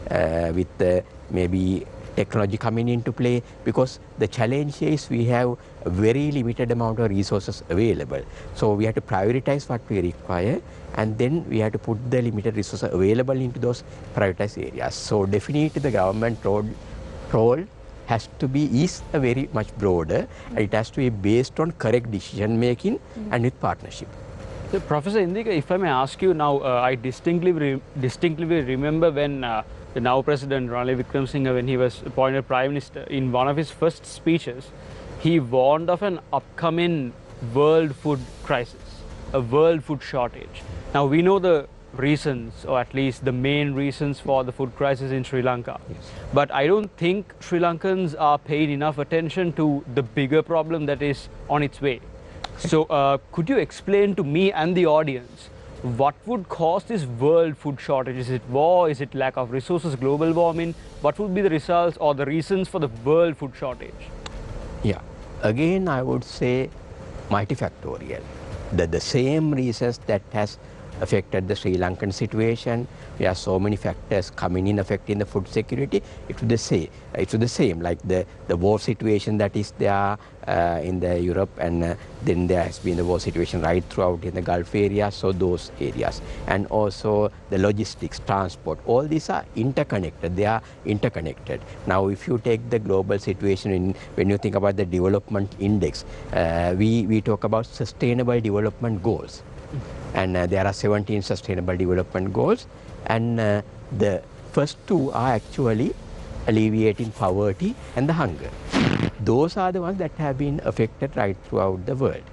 B: with maybe technology coming into play, because the challenge is we have a very limited amount of resources available. So we have to prioritize what we require, and then we have to put the limited resources available into those prioritized areas. So definitely the government role has to be is a very much broader, and it has to be based on correct decision making and with partnership.
G: So, Professor Indika, if I may ask you now, I distinctly remember when the now President Ranil Wickremesinghe, when he was appointed Prime Minister, in one of his first speeches, he warned of an upcoming world food crisis, a world food shortage. Now, we know the reasons, or at least the main reasons for the food crisis in Sri Lanka.
B: Yes.
G: But I don't think Sri Lankans are paying enough attention to the bigger problem that is on its way. So could you explain to me and the audience what would cause this world food shortage? Is it war? Is it lack of resources, global warming? What would be the results or the reasons for the world food shortage?
B: Yeah, again I would say multifactorial. The same reasons that has affected the Sri Lankan situation. There are so many factors coming in affecting the food security. It would the same like the war situation that is there in the Europe, and then there has been the war situation right throughout in the Gulf area, so those areas, and also the logistics, transport, all these are interconnected. They are interconnected. Now if you take the global situation, when you think about the development index, we talk about sustainable development goals. And there are 17 sustainable development goals, and the first two are actually alleviating poverty and the hunger. Those are the ones that have been affected right throughout the world.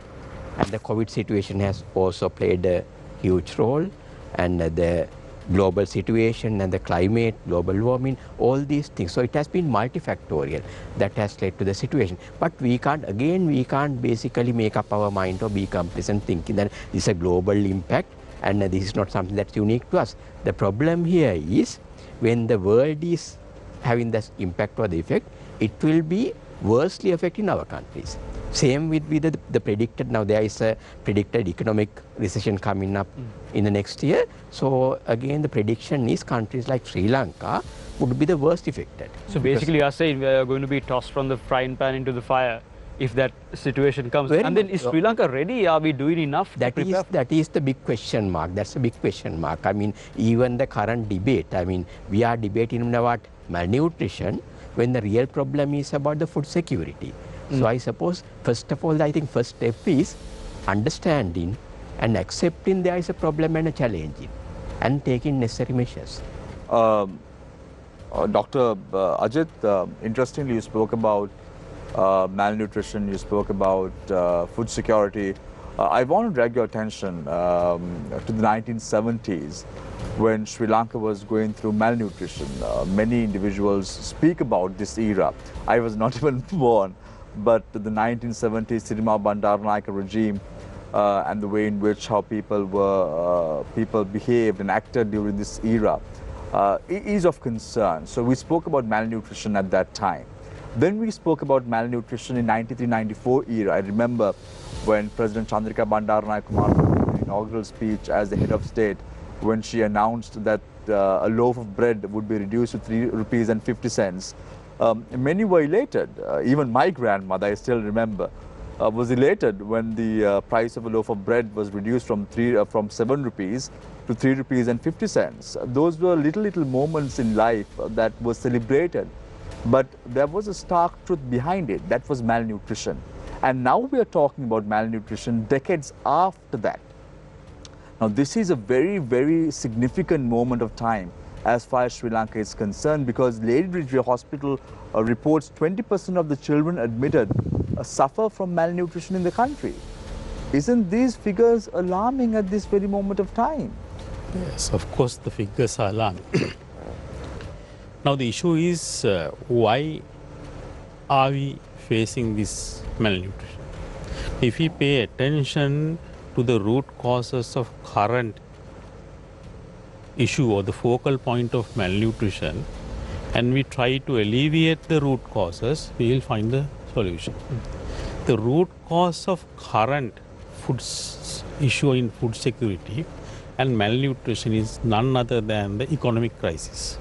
B: And the COVID situation has also played a huge role, and the global situation and the climate, global warming, all these things. So it has been multifactorial that has led to the situation. But we can't basically make up our mind or be complacent thinking that this is a global impact and this is not something that's unique to us. The problem here is when the world is having this impact or the effect, it will be worstly affecting our countries. Same with the predicted, now there is a predicted economic recession coming up in the next year. So again the prediction is countries like Sri Lanka would be the worst affected.
G: So basically you are saying we are going to be tossed from the frying pan into the fire if that situation comes. And then is Sri Lanka ready? Are we doing enough to prepare?
B: That is the big question mark. That's a big question mark. I mean, even the current debate, I mean, we are debating about malnutrition when the real problem is about the food security. So I suppose, first of all, I think first step is understanding and accepting there is a problem and a challenge and taking necessary measures.
A: Dr. Ajit, interestingly, you spoke about malnutrition, you spoke about food security. I want to drag your attention to the 1970s when Sri Lanka was going through malnutrition. Many individuals speak about this era. I was not even born. But the 1970s Sirima Bandaranaike regime and the way in which how people behaved and acted during this era is of concern. So we spoke about malnutrition at that time. Then we spoke about malnutrition in 93-94 era. I remember when President Chandrika Bandaranaike Kumar inaugural speech as the head of state, when she announced that a loaf of bread would be reduced to 3 rupees and 50 cents. Many were elated. Even my grandmother, I still remember, was elated when the price of a loaf of bread was reduced from 7 rupees to 3 rupees and 50 cents. Those were little moments in life that were celebrated. But there was a stark truth behind it. That was malnutrition. And now we are talking about malnutrition decades after that. Now this is a very, very significant moment of time as far as Sri Lanka is concerned, because Lady Ridgeway Hospital reports 20% of the children admitted suffer from malnutrition in the country. Isn't these figures alarming at this very moment of time?
C: Yes, of course the figures are alarming. Now the issue is why are we facing this malnutrition? If we pay attention to the root causes of current issue or the focal point of malnutrition, and we try to alleviate the root causes, we will find the solution. The root cause of current food issue in food security and malnutrition is none other than the economic crisis.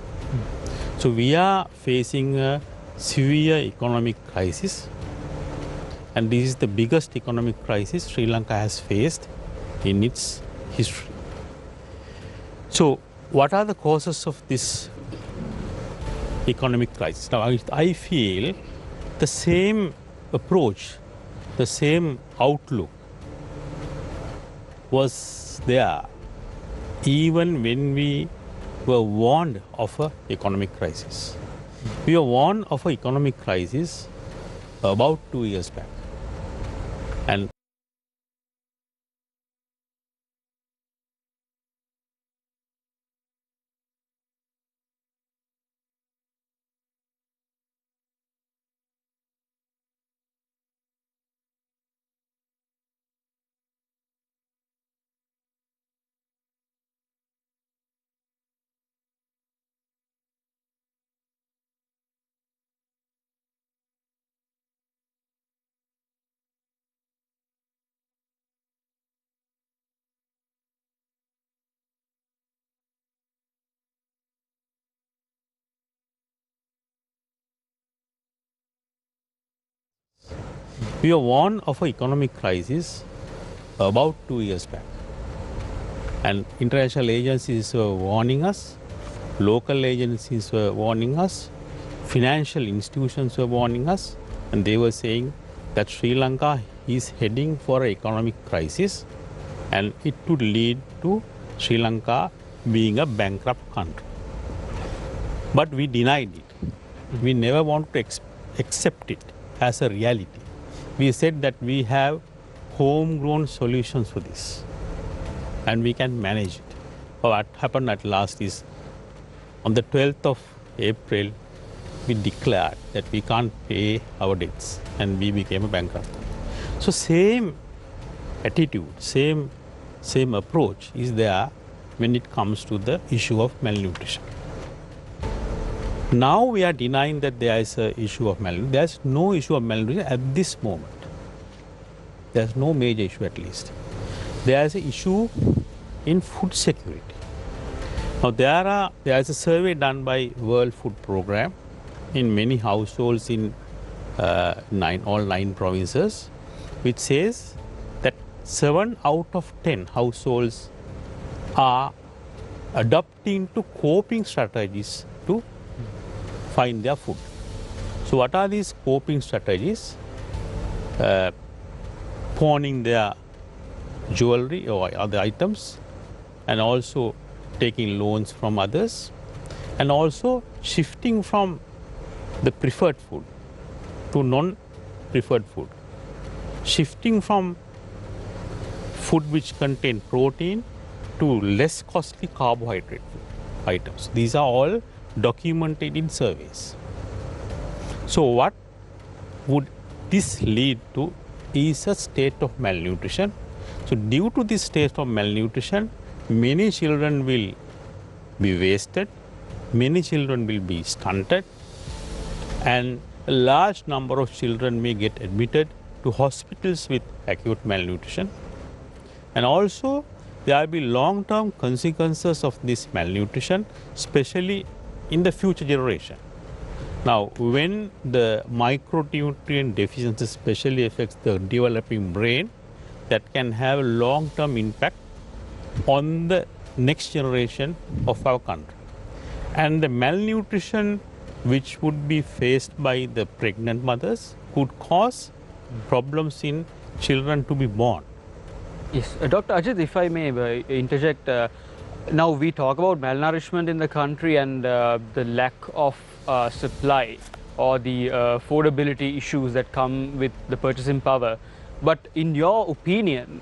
C: So we are facing a severe economic crisis, and this is the biggest economic crisis Sri Lanka has faced in its history. So what are the causes of this economic crisis. Now, I feel the same approach, the same outlook was there even when we were warned of an economic crisis. We were warned of an economic crisis about 2 years back. And we were warned of an economic crisis about 2 years back. And international agencies were warning us, local agencies were warning us, financial institutions were warning us, and they were saying that Sri Lanka is heading for an economic crisis and it would lead to Sri Lanka being a bankrupt country. But we denied it. We never want to accept it as a reality. We said that we have homegrown solutions for this and we can manage it. But what happened at last is on the 12th of April, we declared that we can't pay our debts and we became a bankrupt. So same attitude, same approach is there when it comes to the issue of malnutrition. Now we are denying that there is an issue of malnutrition. There is no issue of malnutrition at this moment. There is no major issue at least. There is an issue in food security. Now there is a survey done by World Food Programme in many households in all 9 provinces, which says that 7 out of 10 households are adopting to coping strategies to find their food. So what are these coping strategies? Pawning their jewelry or other items, and also taking loans from others, and also shifting from the preferred food to non-preferred food, shifting from food which contain protein to less costly carbohydrate items. These are all documented in surveys. So what would this lead to is a state of malnutrition. So due to this state of malnutrition, many children will be wasted, many children will be stunted, and a large number of children may get admitted to hospitals with acute malnutrition. And also there will be long-term consequences of this malnutrition, especially in the future generation. Now, when the micronutrient deficiency especially affects the developing brain, that can have a long-term impact on the next generation of our country. And the malnutrition which would be faced by the pregnant mothers could cause problems in children to be born.
G: Yes, Dr. Ajit, if I may interject, now we talk about malnourishment in the country and the lack of supply or the affordability issues that come with the purchasing power. But in your opinion,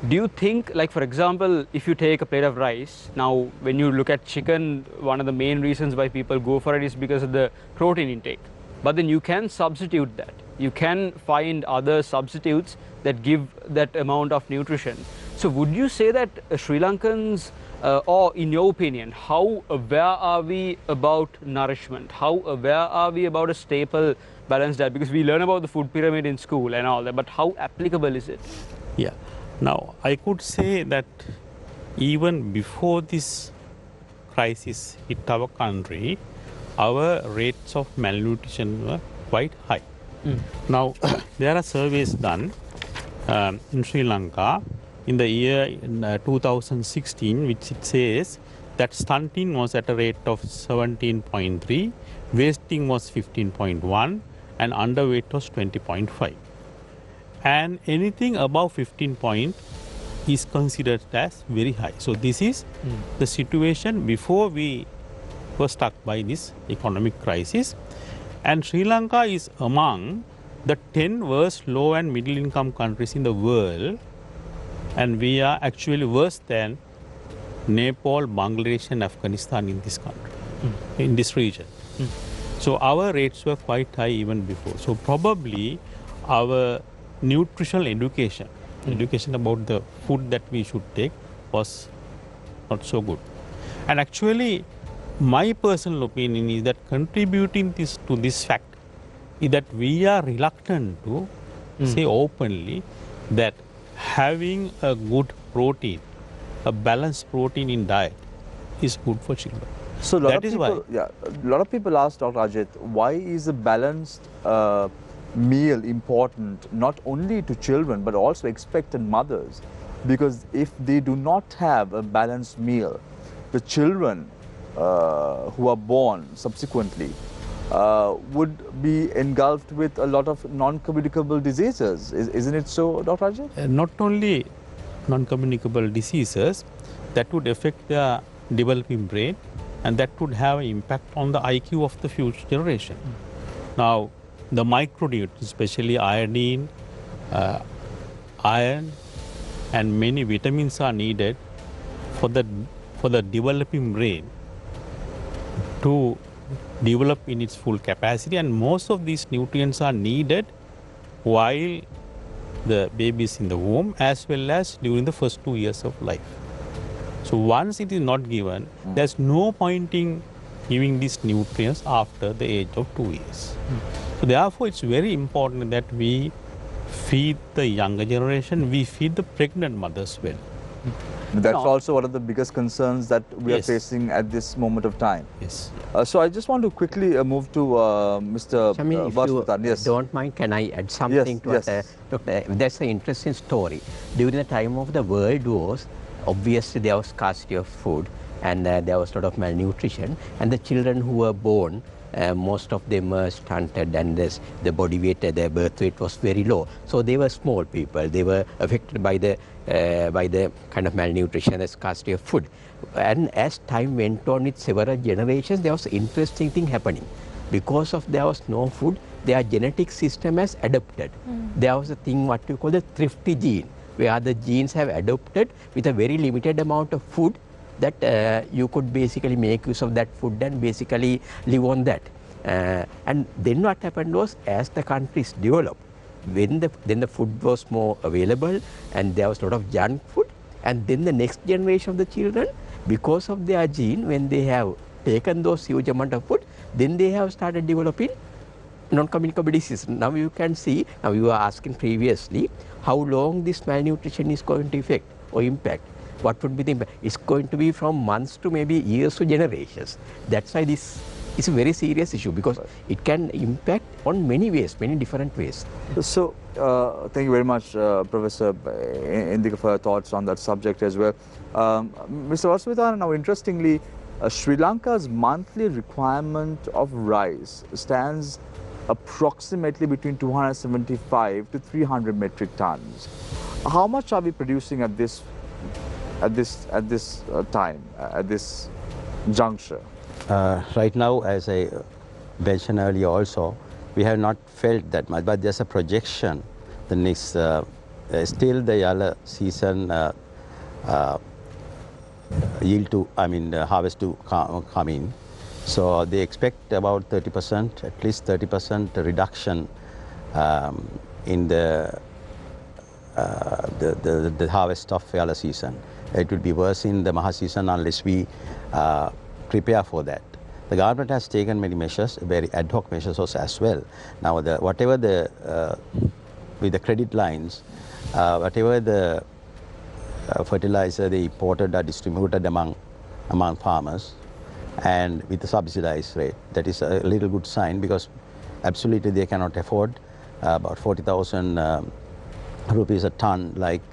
G: do you think, like for example, if you take a plate of rice, now when you look at chicken, one of the main reasons why people go for it is because of the protein intake. But then you can substitute that. You can find other substitutes that give that amount of nutrition. So would you say that Sri Lankans, or in your opinion, how aware are we about nourishment? How aware are we about a staple balanced diet? Because we learn about the food pyramid in school and all that, but how applicable is it?
C: Yeah. Now, I could say that even before this crisis hit our country, our rates of malnutrition were quite high. Now, there are surveys done in Sri Lanka in the year 2016, which it says that stunting was at a rate of 17.3, wasting was 15.1, and underweight was 20.5. And anything above 15 point is considered as very high. So this is the situation before we were struck by this economic crisis. And Sri Lanka is among the 10 worst low and middle income countries in the world, and we are actually worse than Nepal, Bangladesh and Afghanistan in this country, in this region. So our rates were quite high even before. So probably our nutritional education about the food that we should take was not so good. And actually, my personal opinion is that contributing to this fact is that we are reluctant to say openly that having a good protein, a balanced protein in diet is good for children.
A: So a lot of people ask Dr. Ajit, why is a balanced meal important not only to children but also expectant mothers? Because if they do not have a balanced meal, the children who are born subsequently would be engulfed with a lot of non-communicable diseases. Isn't it so, Dr. Ajit?
C: Not only non-communicable diseases, that would affect the developing brain, and that would have an impact on the IQ of the future generation. Now, the micronutrients, especially iodine, iron, and many vitamins are needed for the developing brain to develop in its full capacity, and most of these nutrients are needed while the baby is in the womb as well as during the first 2 years of life. So once it is not given, there's no point in giving these nutrients after the age of 2 years. So therefore, it's very important that we feed the younger generation, we feed the pregnant mothers well.
A: That's also one of the biggest concerns that we are facing at this moment of time.
C: Yes.
A: So I just want to quickly move to Mr.
B: Shami, if
A: Vaswatan.
B: you don't mind, can I add something to what, Doctor? That's an interesting story. During the time of the World Wars, obviously there was scarcity of food, and there was a lot of malnutrition, and the children who were born, most of them were stunted, and the body weight, their birth weight was very low. So they were small people. They were affected by the kind of malnutrition, the scarcity of food. And as time went on with several generations, there was an interesting thing happening. Because of there was no food, their genetic system has adapted. There was a thing what we call the thrifty gene, where the genes have adapted with a very limited amount of food, that you could basically make use of that food and basically live on that. And then what happened was, as the countries developed, then the food was more available, and there was a lot of junk food, and then the next generation of the children, because of their gene, when they have taken those huge amount of food, then they have started developing non-communicable diseases. Now you can see, now you were asking previously, how long this malnutrition is going to affect or impact. What would be the impact? It's going to be from months to maybe years to generations. That's why this is a very serious issue, because it can impact on many ways, many different ways.
A: So, thank you very much, Professor Indika, for your thoughts on that subject as well. Mr. Vaswatan, now interestingly, Sri Lanka's monthly requirement of rice stands approximately between 275 to 300 metric tons. How much are we producing at this time, at this juncture?
D: Right now, as I mentioned earlier also, we have not felt that much, but there's a projection. The next, still the yellow season harvest to come in. So they expect about 30%, at least 30% reduction in the harvest of yellow season. It will be worse in the Maha season unless we prepare for that. The government has taken many measures, very ad hoc measures also as well. Now, whatever with the credit lines, whatever the fertilizer they imported are distributed among farmers, and with the subsidized rate. That is a little good sign, because absolutely they cannot afford about 40,000 rupees a ton, like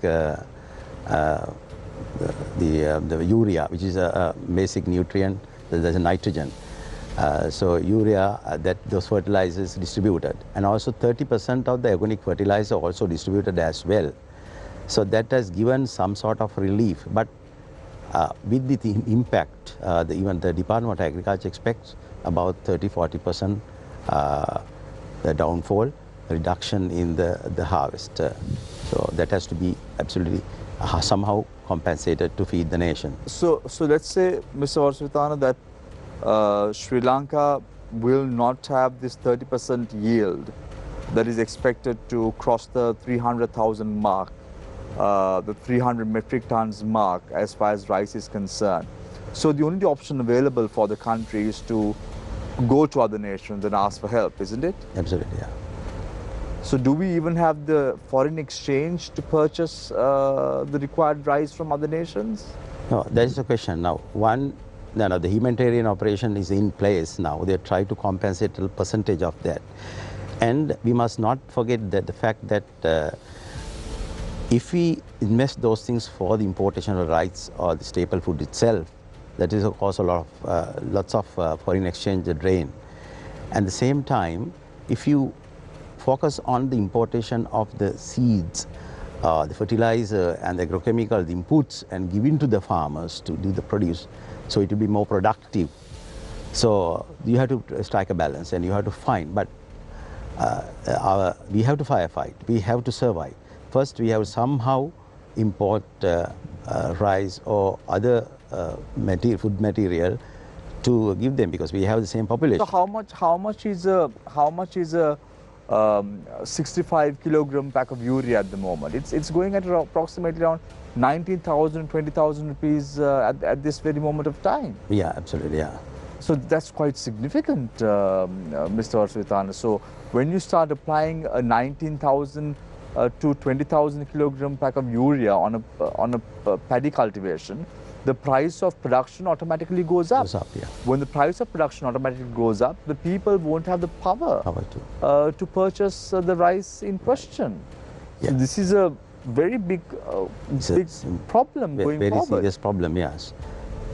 D: the urea, which is a basic nutrient. There's a nitrogen. So urea, those fertilizers distributed, and also 30% of the organic fertilizer also distributed as well. So that has given some sort of relief. But with the impact, even the Department of Agriculture expects about 30–40% the downfall, reduction in the harvest. So that has to be absolutely somehow compensated to feed the nation.
A: So let's say, Mr. Varsavithana, that Sri Lanka will not have this 30% yield that is expected to cross the 300,000 mark, the 300 metric tons mark as far as rice is concerned. So the only option available for the country is to go to other nations and ask for help, isn't it?
D: Absolutely, yeah.
A: So do we even have the foreign exchange to purchase the required rice from other nations?
D: No, that is the question. Now, the humanitarian operation is in place now. They try to compensate a percentage of that. And we must not forget that the fact that if we invest those things for the importation of rice or the staple food itself, that is of course a lot of, lots of foreign exchange drain. At the same time, if you focus on the importation of the seeds, the fertilizer and the agrochemical, the inputs, and give in to the farmers to do the produce, so it will be more productive. So you have to strike a balance and you have to find, but we have to firefight, we have to survive. First, we have to somehow import rice or other food material to give them, because we have the same population.
A: So how much is a 65 kilogram pack of urea at the moment? It's going at approximately around 19,000, 20,000 rupees at this very moment of time.
D: Yeah, absolutely, yeah.
A: So that's quite significant, Mr. Varsavithana. So when you start applying a 19,000 to 20,000 kilogram pack of urea on a paddy cultivation, the price of production automatically goes up.
D: Yeah.
A: When the price of production automatically goes up, the people won't have the power to purchase the rice in question. Yeah. So this is a very big, big problem going
D: very
A: forward.
D: Very serious problem, yes.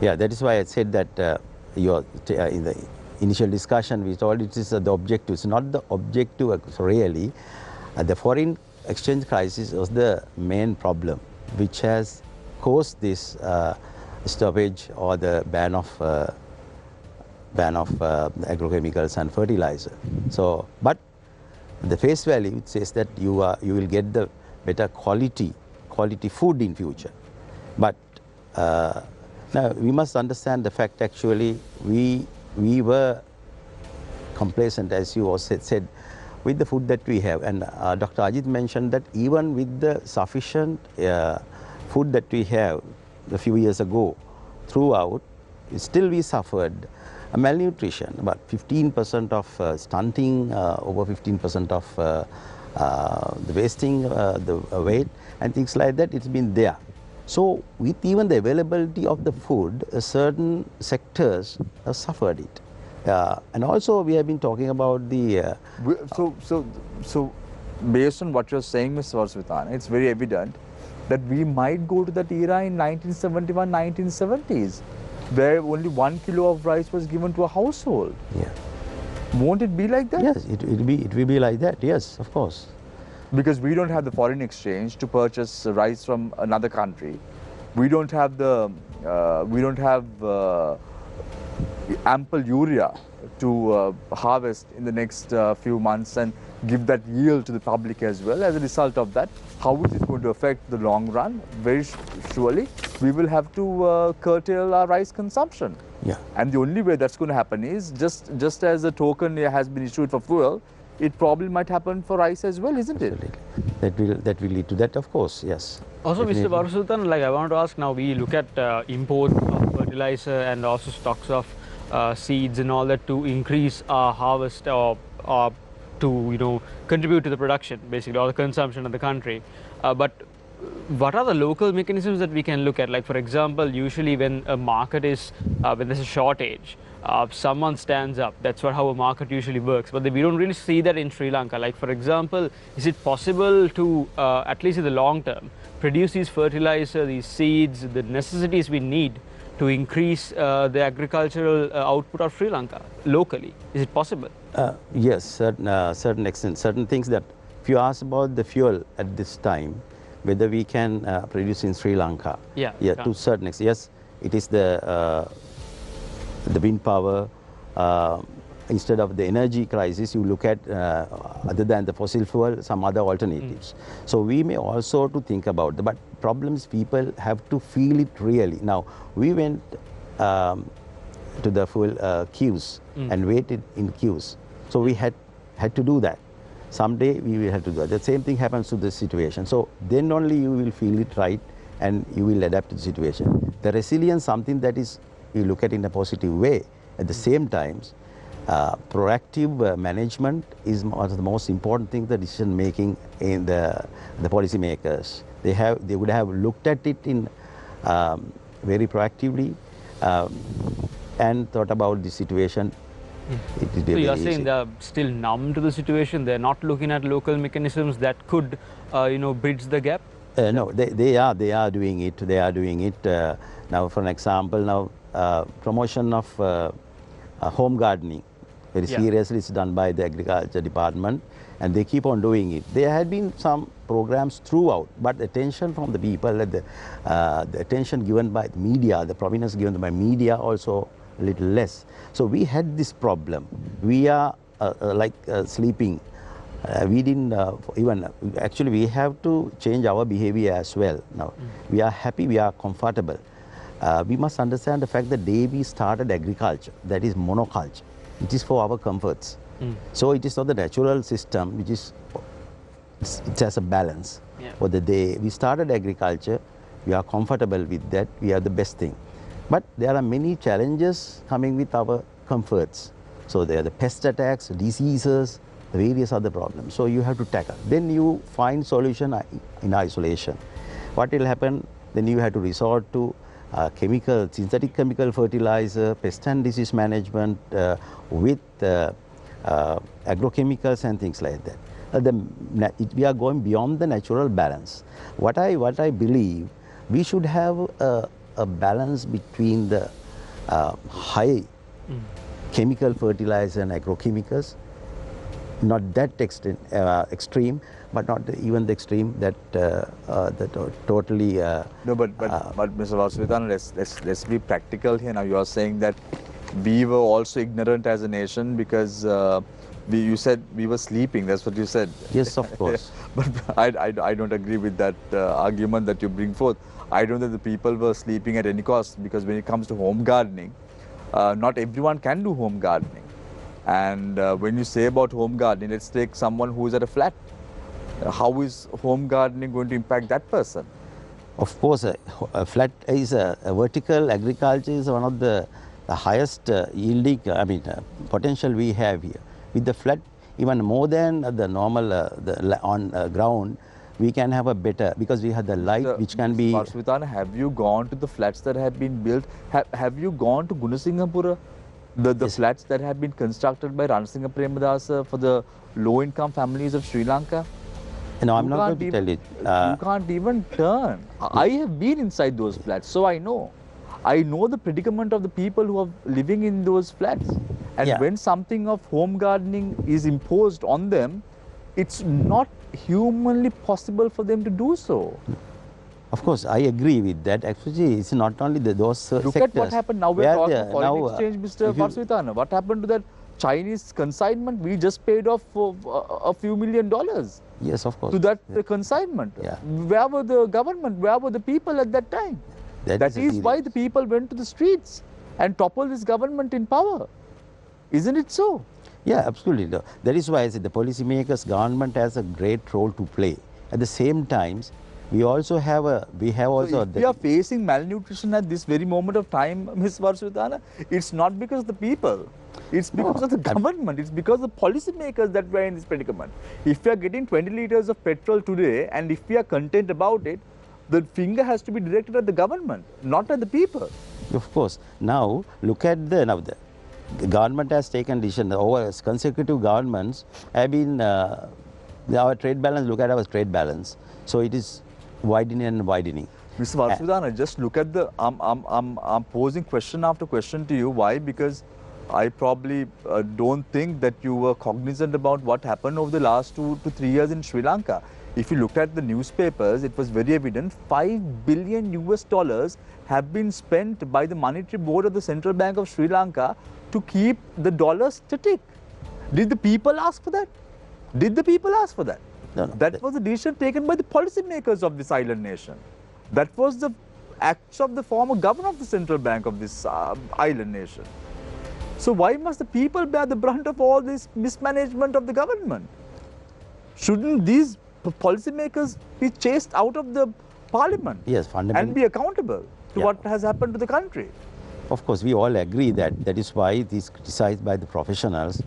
D: Yeah, that is why I said that in the initial discussion we told it is the objective. It's not the objective really. The foreign exchange crisis was the main problem which has caused this stoppage or the ban of agrochemicals and fertilizer. So, but the face value it says that you will get the better quality food in future. But now we must understand the fact actually we were complacent, as you also said, with the food that we have. And Dr. Ajit mentioned that even with the sufficient food that we have a few years ago, throughout, still we suffered a malnutrition, about 15% of stunting, over 15% of the wasting, the weight and things like that, it's been there. So with even the availability of the food, certain sectors have suffered it. And also we have been talking about the...
A: So based on what you're saying, Mr. Varsavithana, it's very evident that we might go to that era in 1971, 1970s, where only 1 kilo of rice was given to a household.
D: Yeah.
A: Won't it be like that?
D: Yes, it will be like that, yes, of course.
A: Because we don't have the foreign exchange to purchase rice from another country. We don't have the, ample urea to harvest in the next few months and give that yield to the public as well. As a result of that, how is it going to affect the long run? Very surely, we will have to curtail our rice consumption.
D: Yeah.
A: And the only way that's going to happen is just as a token has been issued for fuel, it probably might happen for rice as well, isn't it?
D: That will lead to that, of course, yes.
G: Also, definitely. Mr. Varsavithana, like I want to ask now, we look at import of fertilizer and also stocks of seeds and all that to increase our harvest or to contribute to the production, basically, or the consumption of the country. But what are the local mechanisms that we can look at? Like, for example, usually when a market is, when there's a shortage, someone stands up. That's how a market usually works. But we don't really see that in Sri Lanka. Like, for example, is it possible to, at least in the long term, produce these fertilizer, these seeds, the necessities we need to increase the agricultural output of Sri Lanka locally? Is it possible?
D: Yes, certain extent, certain things that if you ask about the fuel at this time, whether we can produce in Sri Lanka, to a certain extent, yes, it is the wind power. Instead of the energy crisis, you look at other than the fossil fuel, some other alternatives. So we may also to think about but problems people have to feel it really. Now we went to the full queues and waited in queues. So we had to do that. Someday we will have to do that. The same thing happens to the situation. So then only you will feel it right and you will adapt to the situation. The resilience, something that is you look at in a positive way. At the same time, proactive management is one of the most important things, the decision making in the policy makers. They would have looked at it in very proactively and thought about the situation.
G: So you are saying they're still numb to the situation. They're not looking at local mechanisms that could, bridge the gap.
D: No, they are doing it. They are doing it. Now, for an example, now promotion of home gardening. Very seriously, it's done by the agriculture department, and they keep on doing it. There had been some programs throughout, but the attention from the people, the attention given by the media, the prominence given by media also a little less. So we had this problem. We are sleeping. We didn't even, actually we have to change our behavior as well. Now, we are happy, we are comfortable. We must understand the fact that day we started agriculture, that is monoculture. It is for our comforts. So it is not the natural system, which is, it has a balance. For the day we started agriculture, we are comfortable with that, we are the best thing. But there are many challenges coming with our comforts. So there are the pest attacks, diseases, various other problems. So you have to tackle. Then you find solution in isolation. What will happen? Then you have to resort to synthetic chemical fertilizer, pest and disease management with agrochemicals and things like that. We are going beyond the natural balance. What I believe, we should have a balance between the high chemical fertilizer and agrochemicals, not that extreme, but not even the extreme that totally.
A: No, but Mr. Vasudhana, let's be practical here. Now you are saying that we were also ignorant as a nation because you said we were sleeping. That's what you said.
D: Yes, of course.
A: But I don't agree with that argument that you bring forth. I don't think the people were sleeping at any cost, because when it comes to home gardening, not everyone can do home gardening. And when you say about home gardening, let's take someone who is at a flat. How is home gardening going to impact that person?
D: Of course, a flat is a vertical agriculture is one of the highest yielding, potential we have here. With the flat, even more than the normal on ground, we can have a better, because we have the light which can be.
A: Vasudhana, have you gone to the flats that have been built? Have you gone to Gunasinghapura? The flats that have been constructed by Ranasinghe Premadasa for the low-income families of Sri Lanka?
D: No, I'm not going to tell it.
A: You can't even turn. I have been inside those flats, so I know. I know the predicament of the people who are living in those flats. And when something of home gardening is imposed on them, it's not humanly possible for them to do so.
D: Of course, I agree with that. Actually, it's not only those sectors.
A: Look at what happened. Now we're talking about foreign exchange, Mr. Vasudhana. What happened to that Chinese consignment? We just paid off for a few $1 million.
D: Yes, of course.
A: To that consignment. Where were the government? Where were the people at that time? That is why the people went to the streets and toppled this government in power. Isn't it so?
D: Yeah, absolutely. That is why I said the policymakers, government has a great role to play. At the same time, we also have we are
A: facing malnutrition at this very moment of time, Ms. Vasudhana. It's not because of the people. It's because of the government. It's because of the policymakers that we are in this predicament. If we are getting 20 liters of petrol today, and if we are content about it, the finger has to be directed at the government, not at the people.
D: Of course. Now look at the government has taken decision. Over consecutive governments have been, our trade balance, look at our trade balance. So it is widening and widening.
A: Mr. Varsudhana, just look at the, I'm posing question after question to you. Why? Because I probably don't think that you were cognizant about what happened over the last 2 to 3 years in Sri Lanka. If you looked at the newspapers, it was very evident $5 billion have been spent by the Monetary Board of the Central Bank of Sri Lanka to keep the dollar static. Did the people ask for that? Did the people ask for that?
D: No.
A: That was a decision taken by the policymakers of this island nation. That was the acts of the former governor of the central bank of this island nation. So why must the people bear the brunt of all this mismanagement of the government? Shouldn't these policymakers be chased out of the parliament?
D: Yes, fundamentally.
A: And be accountable to what has happened to the country?
D: Of course, we all agree that is why it is criticized by the professionals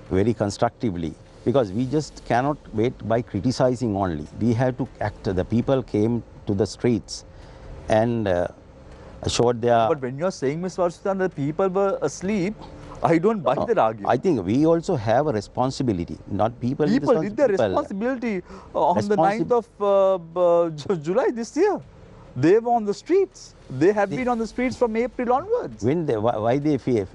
D: very constructively. Because we just cannot wait by criticizing only. We have to act. The people came to the streets and showed their...
A: But when you're saying, Ms. Varsudhana, the people were asleep, I don't buy that argument.
D: I think we also have a responsibility, not people.
A: People did their responsibility on the 9th of July this year. They were on the streets. They have been on the streets from April onwards.
D: When why they felt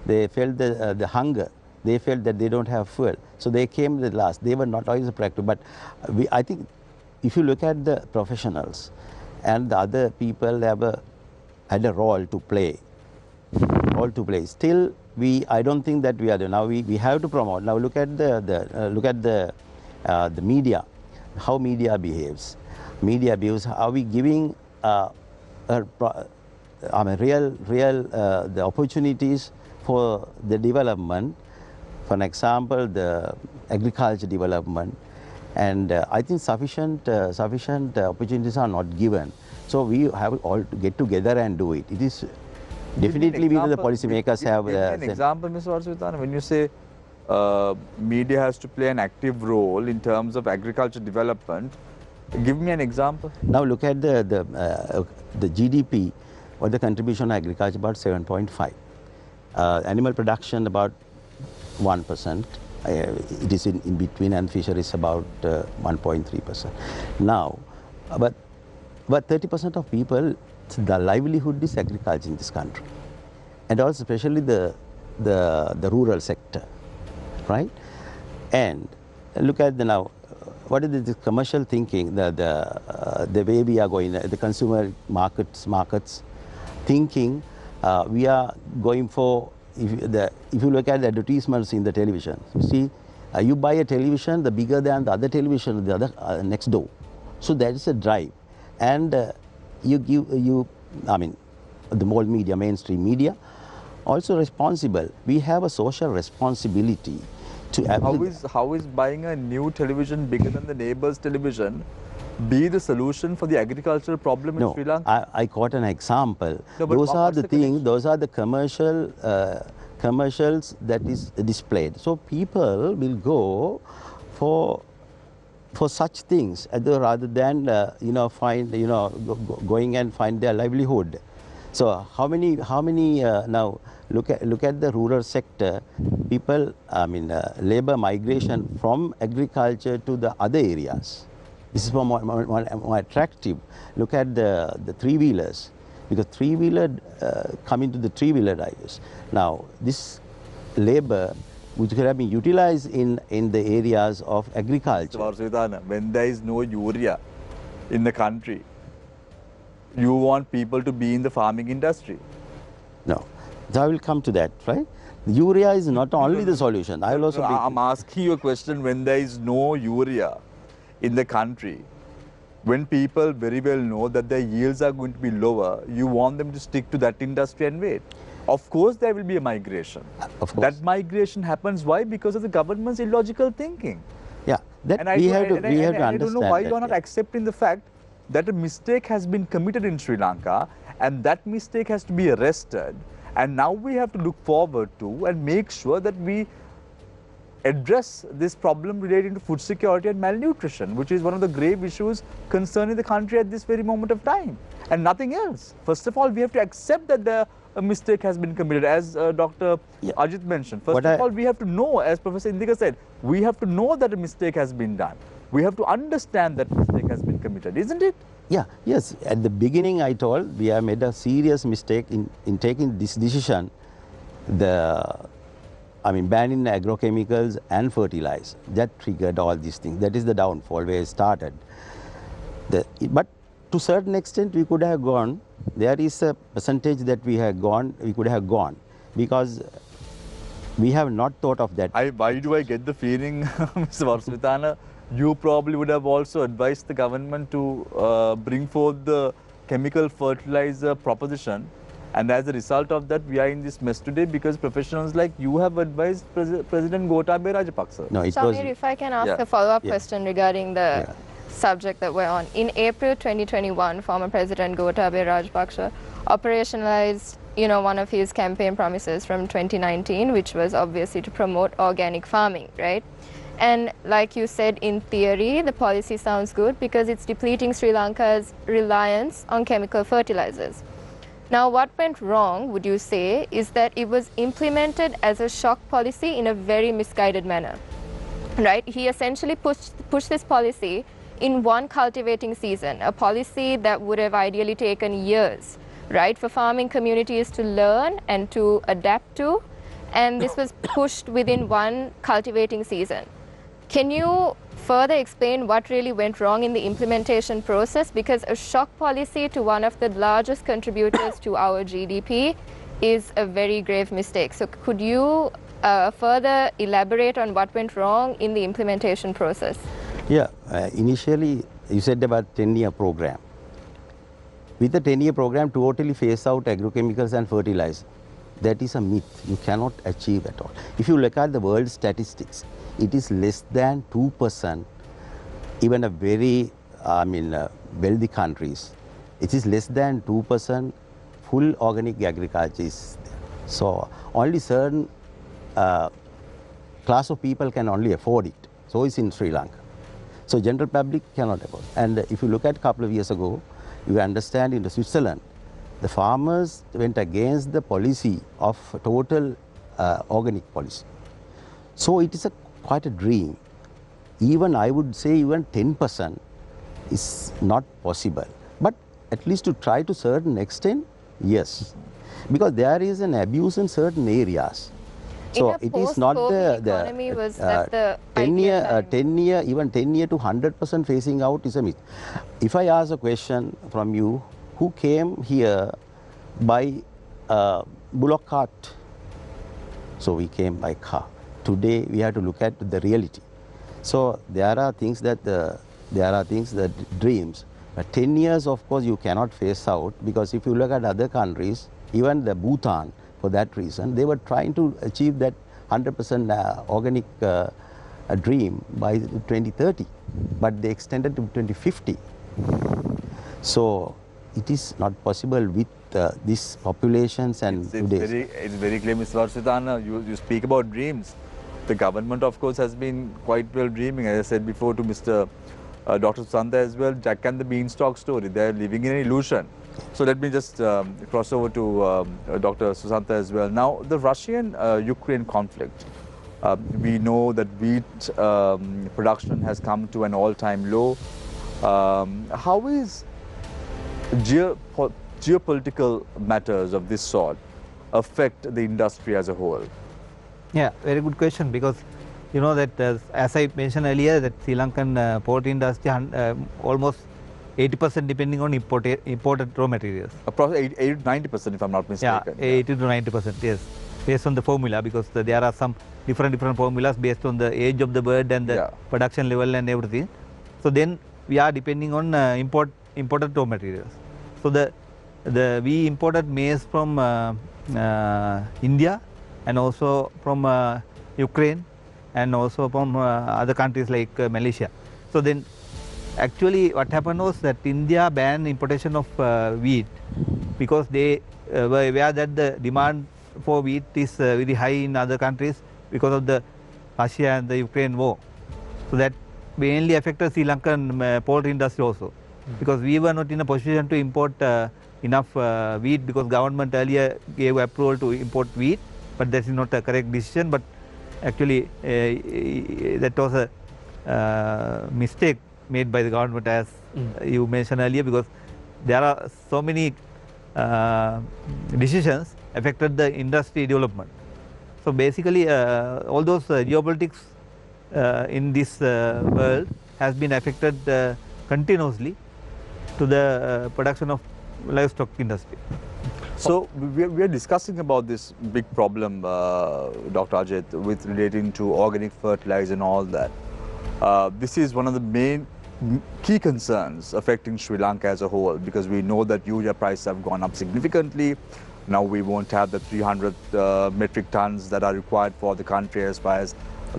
D: the hunger. They felt that they don't have fuel. So they came the last. They were not always practical. But I think if you look at the professionals and the other people had a role to play. Still, I don't think that we are there. Now we have to promote. Now look at the media, how media behaves. Media behaves. Are we giving real the opportunities for the development? For an example, the agriculture development, and I think sufficient opportunities are not given. So we have all to get together and do it. It is definitely we the policymakers have.
A: Give me an example, Mr. Varsudhana, when you say media has to play an active role in terms of agriculture development. Give me an example.
D: Now look at the GDP or the contribution of agriculture about 7.5. Animal production about 1%. It is in between, and fisheries about 1.3%. Now, but 30% of people, the livelihood is agriculture in this country, and also especially the rural sector, right? And look at now. What is the commercial thinking? The way we are going, the consumer markets thinking. We are going for. If you look at the advertisements in the television, you see, you buy a television, the bigger than the other television, the other next door. So that is a drive, and the whole media, mainstream media, also responsible. We have a social responsibility to.
A: How is buying a new television bigger than the neighbor's television be the solution for the agricultural problem in Sri Lanka?
D: I caught an example.
A: No,
D: those are the things, those are the commercials that is displayed. So people will go for such things rather than going and find their livelihood. So how many now look at the rural sector, people, labor migration from agriculture to the other areas. This is more attractive. Look at the three-wheelers, because three-wheeler coming to the three-wheeler drivers. Now, this labor, which could have been utilized in the areas of agriculture.
A: When there is no urea in the country, you want people to be in the farming industry.
D: No. So I will come to that, right? Urea is not only the solution. I will also.
A: I'm asking you a question. When there is no urea in the country, when people very well know that their yields are going to be lower, you want them to stick to that industry and wait. Of course, there will be a migration.
D: Of course.
A: That migration happens. Why? Because of the government's illogical thinking.
D: Yeah, that we have to understand.
A: I don't know why you are not accepting the fact that a mistake has been committed in Sri Lanka, and that mistake has to be arrested. And now we have to look forward to and make sure that we address this problem relating to food security and malnutrition, which is one of the grave issues concerning the country at this very moment of time, and nothing else. First of all, we have to accept that a mistake has been committed, as Dr. Ajit mentioned. First of all, we have to know, as Professor Indika said, we have to know that a mistake has been done. We have to understand that mistake has been committed, isn't it?
D: Yeah, yes. At the beginning, I told we have made a serious mistake in taking this decision. Banning agrochemicals and fertilizer, that triggered all these things. That is the downfall where it started. But to a certain extent, we could have gone. There is a percentage that we could have gone, because we have not thought of that.
A: Why do I get the feeling, Mr. Varsmitana, you probably would have also advised the government to bring forth the chemical fertilizer proposition, and as a result of that, we are in this mess today because professionals like you have advised President Gotabaya Rajapaksa.
D: No, it
F: Shamir, if I can ask a follow-up question regarding the subject that we're on. In April 2021, former President Gotabaya Rajapaksa operationalized, one of his campaign promises from 2019, which was obviously to promote organic farming, right? And like you said, in theory, the policy sounds good because it's depleting Sri Lanka's reliance on chemical fertilizers. Now, what went wrong, would you say, is that it was implemented as a shock policy in a very misguided manner, right? He essentially pushed this policy in one cultivating season, a policy that would have ideally taken years, right, for farming communities to learn and to adapt to, and this was pushed within one cultivating season. Can you further explain what really went wrong in the implementation process? Because a shock policy to one of the largest contributors to our GDP is a very grave mistake. So could you further elaborate on what went wrong in the implementation process?
D: Yeah, initially you said about 10-year program. With the 10-year program, to totally phase out agrochemicals and fertilizer, that is a myth. You cannot achieve at all. If you look at the world statistics, it is less than 2%, even a very, wealthy countries, it is less than 2% full organic agriculture is there. So only certain class of people can only afford it. So it's in Sri Lanka. So general public cannot afford. And if you look at a couple of years ago, you understand in Switzerland, the farmers went against the policy of total organic policy. So it is quite a dream. Even I would say even 10% is not possible. But at least to try to certain extent, yes. Because there is an abuse in certain areas. So it is not the 10 year, even 10 year to 100% phasing out is a myth. If I ask a question from you, who came here by bullock cart? So we came by car. Today we have to look at the reality. So there are things that dreams. But 10 years, of course, you cannot phase out, because if you look at other countries, even the Bhutan, for that reason, they were trying to achieve that 100% organic dream by 2030, but they extended to 2050. So it is not possible with these populations and
A: it's very clear, Mr. Varsmitana, you speak about dreams. The government, of course, has been quite well dreaming. As I said before to Mr. Dr. Susanta as well, Jack and the Beanstalk story. They are living in an illusion. So let me just cross over to Dr. Susanta as well. Now, the Russian-Ukraine conflict. We know that wheat production has come to an all-time low. How is geopolitical matters of this sort affect the industry as a whole?
E: Yeah, very good question, because you know that as I mentioned earlier, that Sri Lankan poultry industry almost 80% depending on imported raw materials.
A: Approximately 80 to 90% if I'm not mistaken.
E: Yeah, 80 to 90%, yes, based on the formula, because there are some different formulas based on the age of the bird and the production level and everything. So then we are depending on imported raw materials. So we imported maize from India, and also from Ukraine, and also from other countries like Malaysia. So then actually what happened was that India banned importation of wheat, because they were aware that the demand for wheat is very high in other countries because of the Russia and the Ukraine war. So that mainly affected Sri Lankan poultry industry also, because we were not in a position to import enough wheat, because government earlier gave approval to import wheat, but that is not a correct decision. But actually that was a mistake made by the government, as you mentioned earlier, because there are so many decisions affected the industry development. So basically all those geopolitics in this world has been affected continuously to the production of livestock industry.
A: So we are discussing about this big problem, Dr. Ajit, with relating to organic fertilizer and all that. This is one of the main key concerns affecting Sri Lanka as a whole, because we know that urea prices have gone up significantly. Now we won't have the 300 metric tons that are required for the country as far as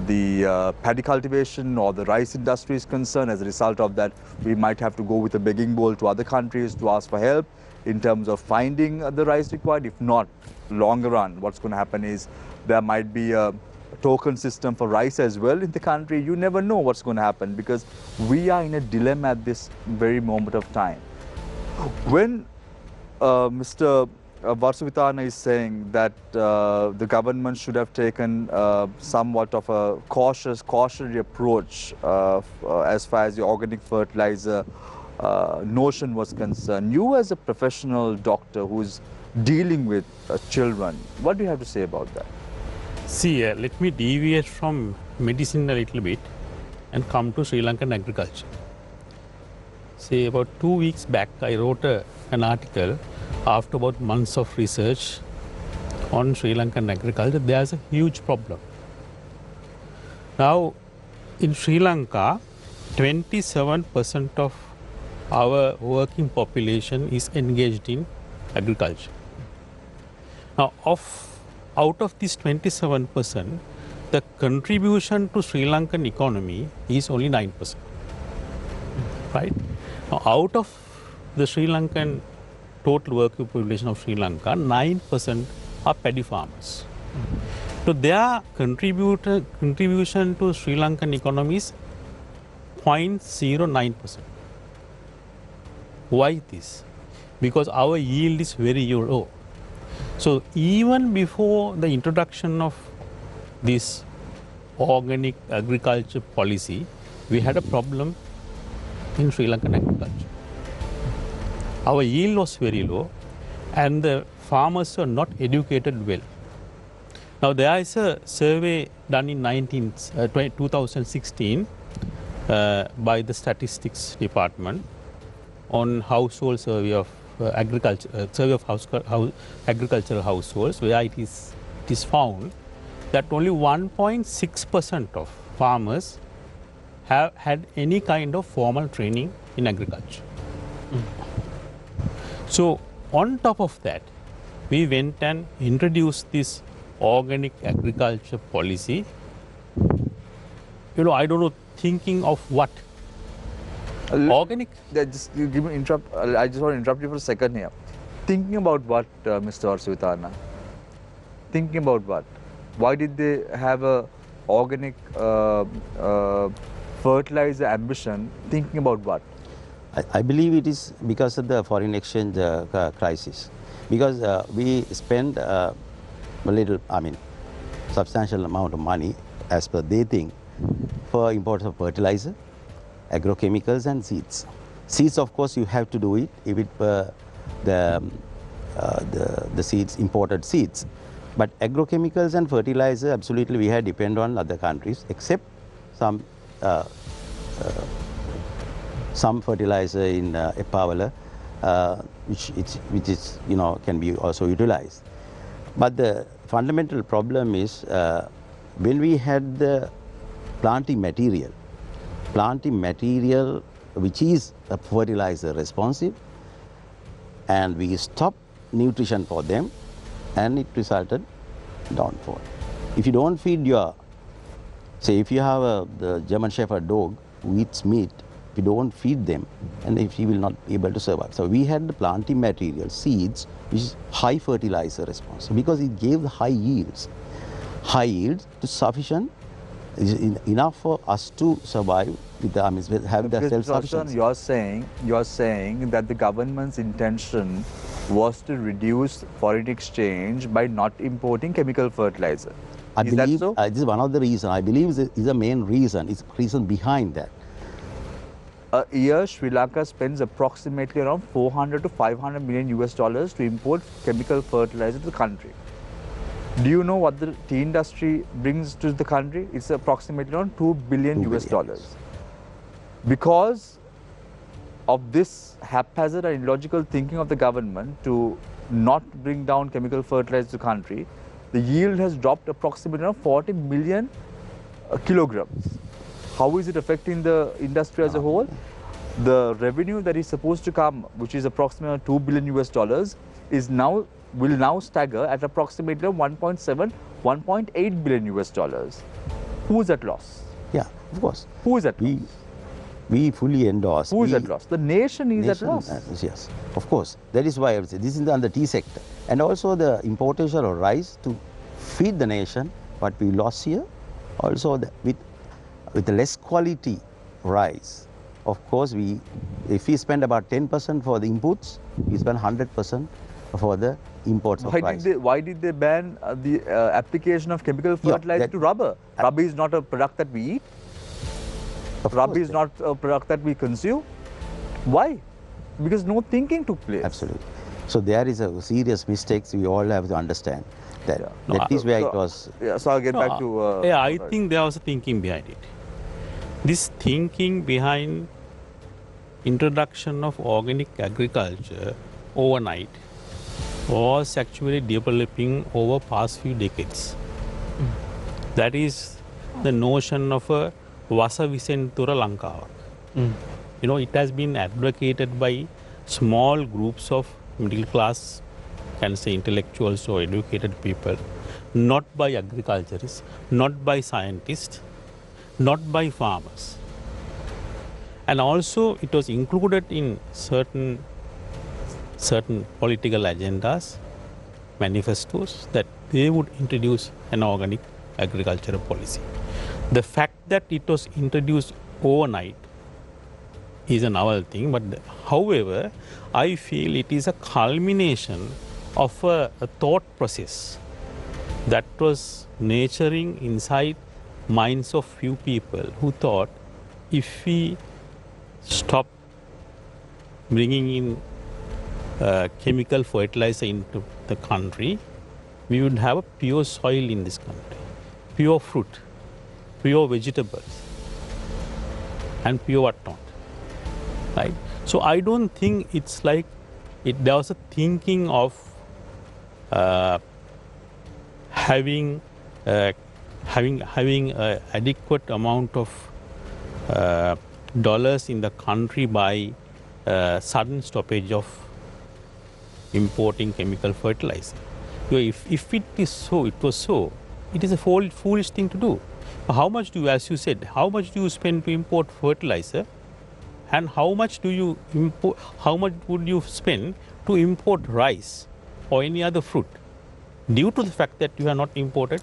A: the paddy cultivation or the rice industry is concerned. As a result of that, we might have to go with a begging bowl to other countries to ask for help in terms of finding the rice required. If not, longer run, what's going to happen is there might be a token system for rice as well in the country. You never know what's going to happen, because we are in a dilemma at this very moment of time. When Mr. Vasuvitana is saying that the government should have taken somewhat of a cautionary approach as far as the organic fertilizer notion was concerned, you as a professional doctor who's dealing with children, what do you have to say about that?
C: See, let me deviate from medicine a little bit and come to Sri Lankan agriculture. See, about 2 weeks back, I wrote an article after about months of research on Sri Lankan agriculture. There's a huge problem. Now, in Sri Lanka, 27% of our working population is engaged in agriculture. Now, out of this 27%, the contribution to Sri Lankan economy is only 9%. Right? Now, out of the Sri Lankan total working population of Sri Lanka, 9% are paddy farmers. So their contribution to Sri Lankan economy is 0.09%. Why this? Because our yield is very low. So even before the introduction of this organic agriculture policy, we had a problem in Sri Lankan agriculture. Our yield was very low and the farmers were not educated well. Now there is a survey done in 2016 by the statistics department on household survey of agricultural households, where it is found that only 1.6% of farmers have had any kind of formal training in agriculture. So on top of that, we went and introduced this organic agriculture policy. I don't know, thinking of what? Organic?
A: Just give me interrupt. I just want to interrupt you for a second here. Thinking about what, Mr. Vasuvitana? Thinking about what? Why did they have a organic fertilizer ambition? Thinking about what?
D: I believe it is because of the foreign exchange crisis. Because we spend substantial amount of money, as per they think, for imports of fertilizer, agrochemicals and seeds. Seeds, of course, you have to do it if it were the seeds, imported seeds. But agrochemicals and fertilizer, absolutely we had depend on other countries, except some fertilizer in Epavala, which is can be also utilized. But the fundamental problem is when we had the planting material which is a fertilizer responsive, and we stopped nutrition for them, and it resulted downfall. If you don't feed say if you have the German Shepherd dog who eats meat, if you don't feed them, and if he will not be able to survive. So we had the planting material, seeds, which is high fertilizer responsive, because it gave high yields to sufficient is enough for us to survive with the, with having the self-sufficiency.
A: You're saying that the government's intention was to reduce foreign exchange by not importing chemical fertilizer.
D: I
A: Is
D: believe
A: that so?
D: this is one of the reasons. I believe is the main reason. It's the reason behind that.
A: A year, Sri Lanka spends approximately around 400 to 500 million US dollars to import chemical fertilizer to the country. Do you know what the tea industry brings to the country? It's approximately around 2 billion US dollars. Because of this haphazard and illogical thinking of the government to not bring down chemical fertilizer to the country, the yield has dropped approximately around 40 million kilograms. How is it affecting the industry as a whole? The revenue that is supposed to come, which is approximately 2 billion US dollars, will now stagger at approximately 1.7, 1.8 billion US dollars. Who is at loss?
D: Yeah, of course.
A: Who is at loss?
D: We fully endorse.
A: Who is at loss? The nation is at loss.
D: Yes, of course. That is why I would say this is on the tea sector. And also the importation of rice to feed the nation, what we lost here. Also with the less quality rice, of course, if we spend about 10% for the inputs, we spend 100% for the imports of rice.
A: Why did they ban the application of chemical fertilizer to rubber? Rubber is not a product that we eat. Rubber is not a product that we consume. Why? Because no thinking took place.
D: Absolutely. So there is a serious mistakes we all have to understand. That is where it was.
A: Yeah, so I'll get back to...
C: I think there was a thinking behind it. This thinking behind introduction of organic agriculture overnight was actually developing over past few decades. That is the notion of a Vasa Visentura Lanka. You know, it has been advocated by small groups of middle class, can say intellectuals or educated people, not by agriculturists, not by scientists, not by farmers. And also it was included in certain political agendas, manifestos, that they would introduce an organic agricultural policy. The fact that it was introduced overnight is a novel thing, but however, I feel it is a culmination of a thought process that was nurturing inside minds of few people who thought if we stop bringing in chemical fertilizer into the country, we would have a pure soil in this country, pure fruit, pure vegetables, and pure whatnot, right? So I don't think it's like there was a thinking of having adequate amount of dollars in the country by sudden stoppage of importing chemical fertilizer. If it is so, it is a foolish thing to do. How much do you, as you said, how much do you spend to import fertilizer, and how much do you import? How much would you spend to import rice or any other fruit, due to the fact that you have not imported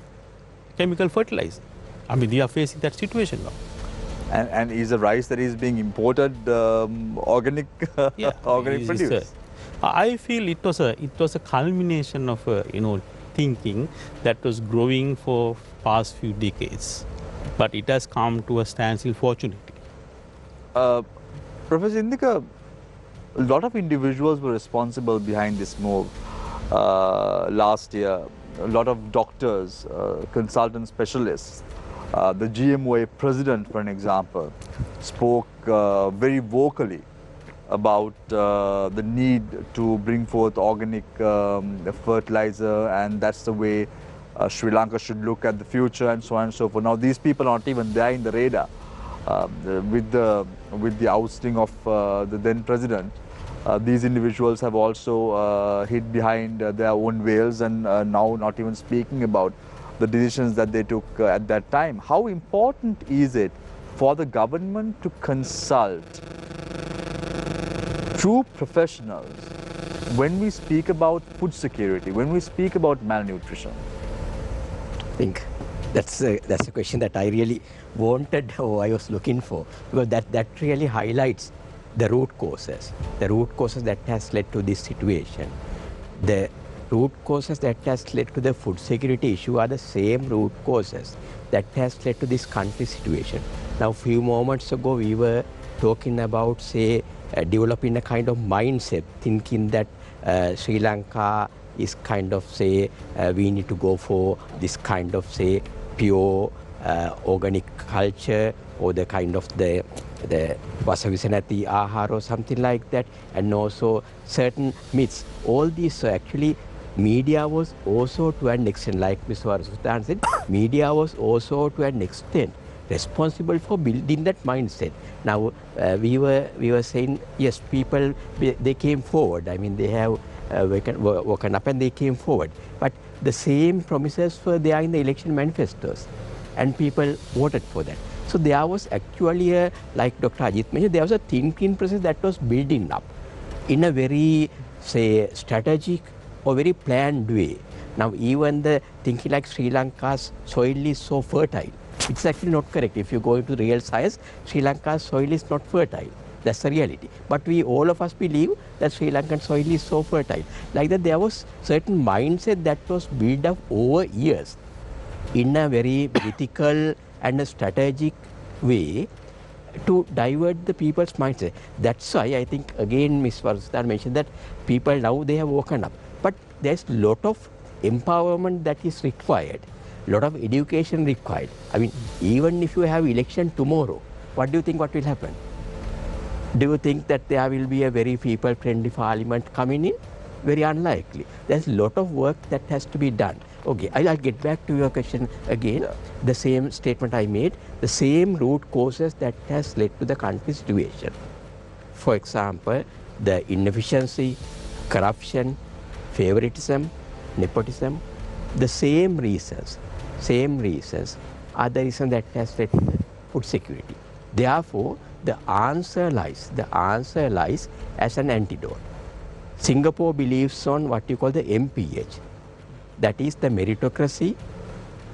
C: chemical fertilizer? I mean, we are facing that situation now.
A: And is the rice that is being imported organic, organic produce?
C: I feel it was a culmination of thinking that was growing for past few decades, but it has come to a standstill, fortunately.
A: Professor Indika, a lot of individuals were responsible behind this move last year. A lot of doctors, consultant specialists, the GMOA president, for an example, spoke very vocally about the need to bring forth organic fertilizer, and that's the way Sri Lanka should look at the future, and so on and so forth. Now these people are not even there in the radar. With the ousting of the then president, these individuals have also hid behind their own veils and now not even speaking about the decisions that they took at that time. How important is it for the government to consult true professionals when we speak about food security, when we speak about malnutrition?
B: I think That's a question that I really wanted or I was looking for, because that really highlights the root causes that has led to this situation. The root causes that has led to the food security issue are the same root causes that has led to this country situation. Now, a few moments ago, we were talking about, say, developing a kind of mindset, thinking that Sri Lanka is kind of, say, we need to go for this kind of, say, pure organic culture, or the kind of the Vasavisanati Ahar or something like that, and also certain myths. All these, actually, media was also to an extent, like Ms. Varasutan said, media was also to an extent responsible for building that mindset. Now, we were saying, yes, people, they came forward. I mean, they have woken up and they came forward. But the same promises were there in the election manifestos, and people voted for that. So there was actually, like Dr. Ajit mentioned, there was a thinking process that was building up in a very, say, strategic or very planned way. Now, even the thinking like Sri Lanka's soil is so fertile, it's actually not correct. If you go into real science, Sri Lanka's soil is not fertile. That's the reality. But all of us believe that Sri Lankan soil is so fertile. Like that, there was certain mindset that was built up over years in a very mythical and a strategic way to divert the people's mindset. That's why I think, again, Ms. Varasutan mentioned that people now, they have woken up. But there's a lot of empowerment that is required, a lot of education required. I mean, even if you have election tomorrow, what do you think what will happen? Do you think that there will be a very people-friendly parliament coming in? Very unlikely. There's a lot of work that has to be done. Okay, I'll get back to your question again. Yeah. The same statement I made, the same root causes that has led to the country's situation. For example, the inefficiency, corruption, favoritism, nepotism, the same reasons are the reason that has led to the food security. Therefore, the answer lies as an antidote. Singapore believes on what you call the MPH. That is the meritocracy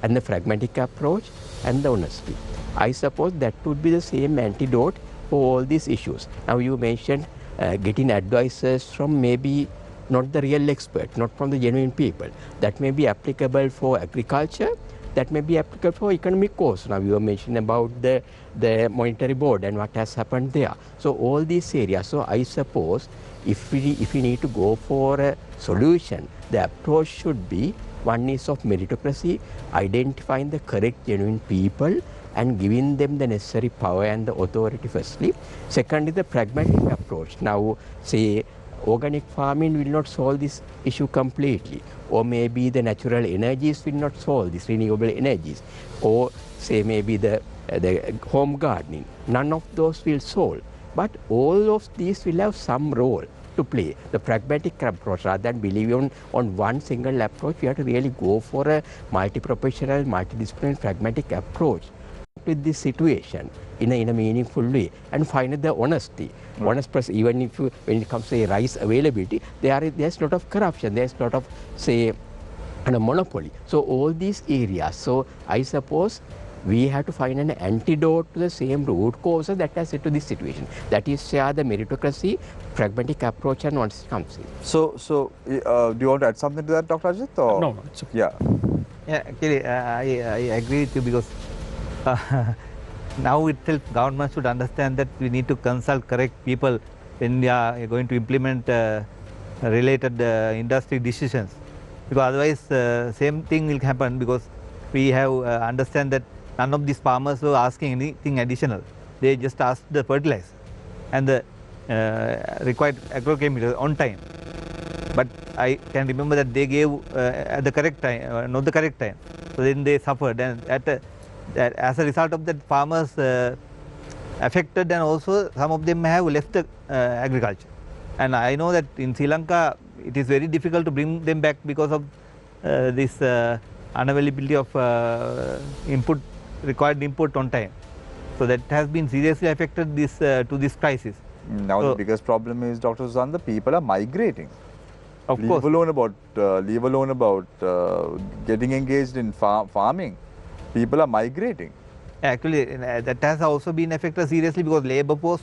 B: and the pragmatic approach and the honesty. I suppose that would be the same antidote for all these issues. Now, you mentioned getting advices from maybe not the real expert, not from the genuine people. That may be applicable for agriculture, that may be applicable for economic course. Now, you were mentioning about the monetary board and what has happened there. So, all these areas. So, I suppose if we need to go for a solution, the approach should be, one is of meritocracy, identifying the correct genuine people and giving them the necessary power and the authority firstly. Second is the pragmatic approach. Now, say, organic farming will not solve this issue completely, or maybe the natural energies will not solve this, renewable energies, or say maybe the home gardening. None of those will solve, but all of these will have some role to play. The pragmatic approach, rather than believing on one single approach, we have to really go for a multi-professional, multidisciplinary, pragmatic approach with this situation in a meaningful way. And finally, the honesty. Honest press, even if when it comes to rice availability, there's a lot of corruption, there's a lot of, say, a monopoly. So all these areas. So I suppose we have to find an antidote to the same root causes that has led to this situation. That is, share the meritocracy, pragmatic approach, and once it comes in.
A: So, do you want to add something to that, Dr. Ajit? Or?
C: No, it's okay.
A: Yeah.
E: Yeah, actually, I agree with you, because now itself government should understand that we need to consult correct people when we are going to implement related industry decisions, because otherwise same thing will happen, because we have understand that none of these farmers were asking anything additional. They just asked the fertilizer and the required agrochemicals on time. But I can remember that they gave at the correct time, not the correct time. So then they suffered, and as a result of that, farmers affected, and also some of them have left the agriculture. And I know that in Sri Lanka, it is very difficult to bring them back because of this unavailability of required input on time. So that has been seriously affected to this crisis.
A: Now, so the biggest problem is, Dr. Suzanne, the people are migrating.
E: Of course.
A: Leave alone about getting engaged in farming. people are migrating.
E: Actually, that has also been affected seriously because labor force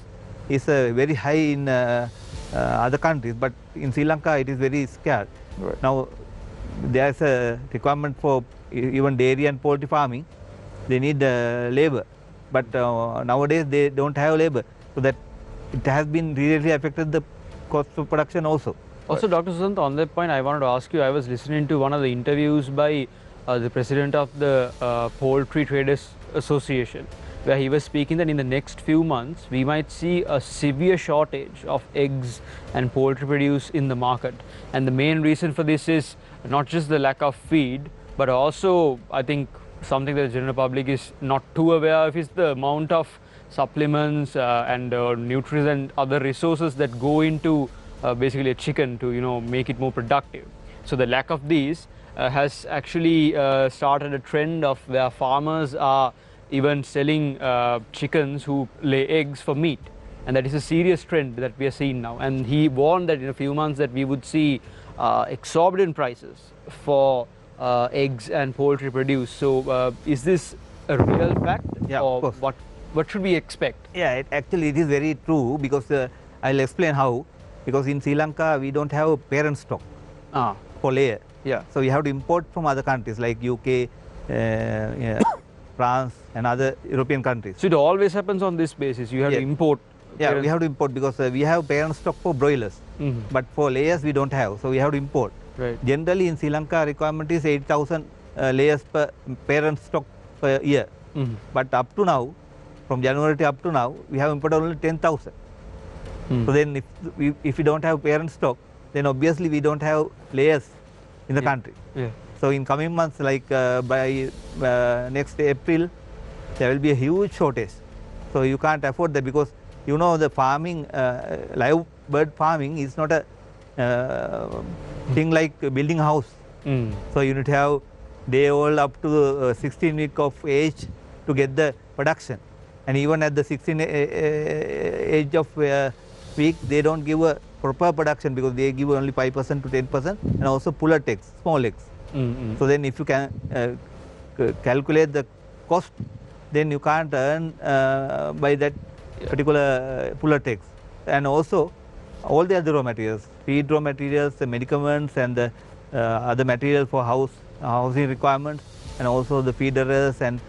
E: is very high in other countries, but in Sri Lanka it is very scarce.
A: Right.
E: Now, there is a requirement for even dairy and poultry farming. They need labor, but nowadays they don't have labor, so that it has been really affected the cost of production also.
G: Also, Dr. Susant, on that point, I wanted to ask you, I was listening to one of the interviews by the president of the Poultry Traders Association, where he was speaking that in the next few months, we might see a severe shortage of eggs and poultry produce in the market. And the main reason for this is not just the lack of feed, but also, I think, something that the general public is not too aware of is the amount of supplements and nutrients and other resources that go into basically a chicken to make it more productive. So the lack of these has actually started a trend of where farmers are even selling chickens who lay eggs for meat, and that is a serious trend that we are seeing now. And he warned that in a few months that we would see exorbitant prices for eggs and poultry produce. So is this a real fact, or what should we expect?
E: Yeah, actually it is very true, because I'll explain how. Because in Sri Lanka we don't have a parent stock for layer.
G: Yeah.
E: So we have to import from other countries like UK, France and other European countries.
G: So it always happens on this basis. You have to import.
E: Yeah, we have to import because we have parent stock for broilers, but for layers we don't have. So we have to import.
G: Right.
E: Generally in Sri Lanka requirement is 8,000 layers per parent stock per year. But up to now, from January to up to now, we have imported only 10,000. So then if we don't have parent stock, then obviously we don't have layers in the country.
G: Yeah.
E: So in coming months, like by next April, there will be a huge shortage. So you can't afford that, because the farming, live bird farming is not a thing like building a house. So you need to have day old up to 16 week of age to get the production. And even at the 16 age of week, they don't give a proper production, because they give only 5% to 10%, and also pullet eggs, small eggs. So then if you can calculate the cost, then you can't earn by that particular pullet eggs. And also all the other raw materials, feed raw materials, the medicaments and the other material for housing requirements, and also the feeders and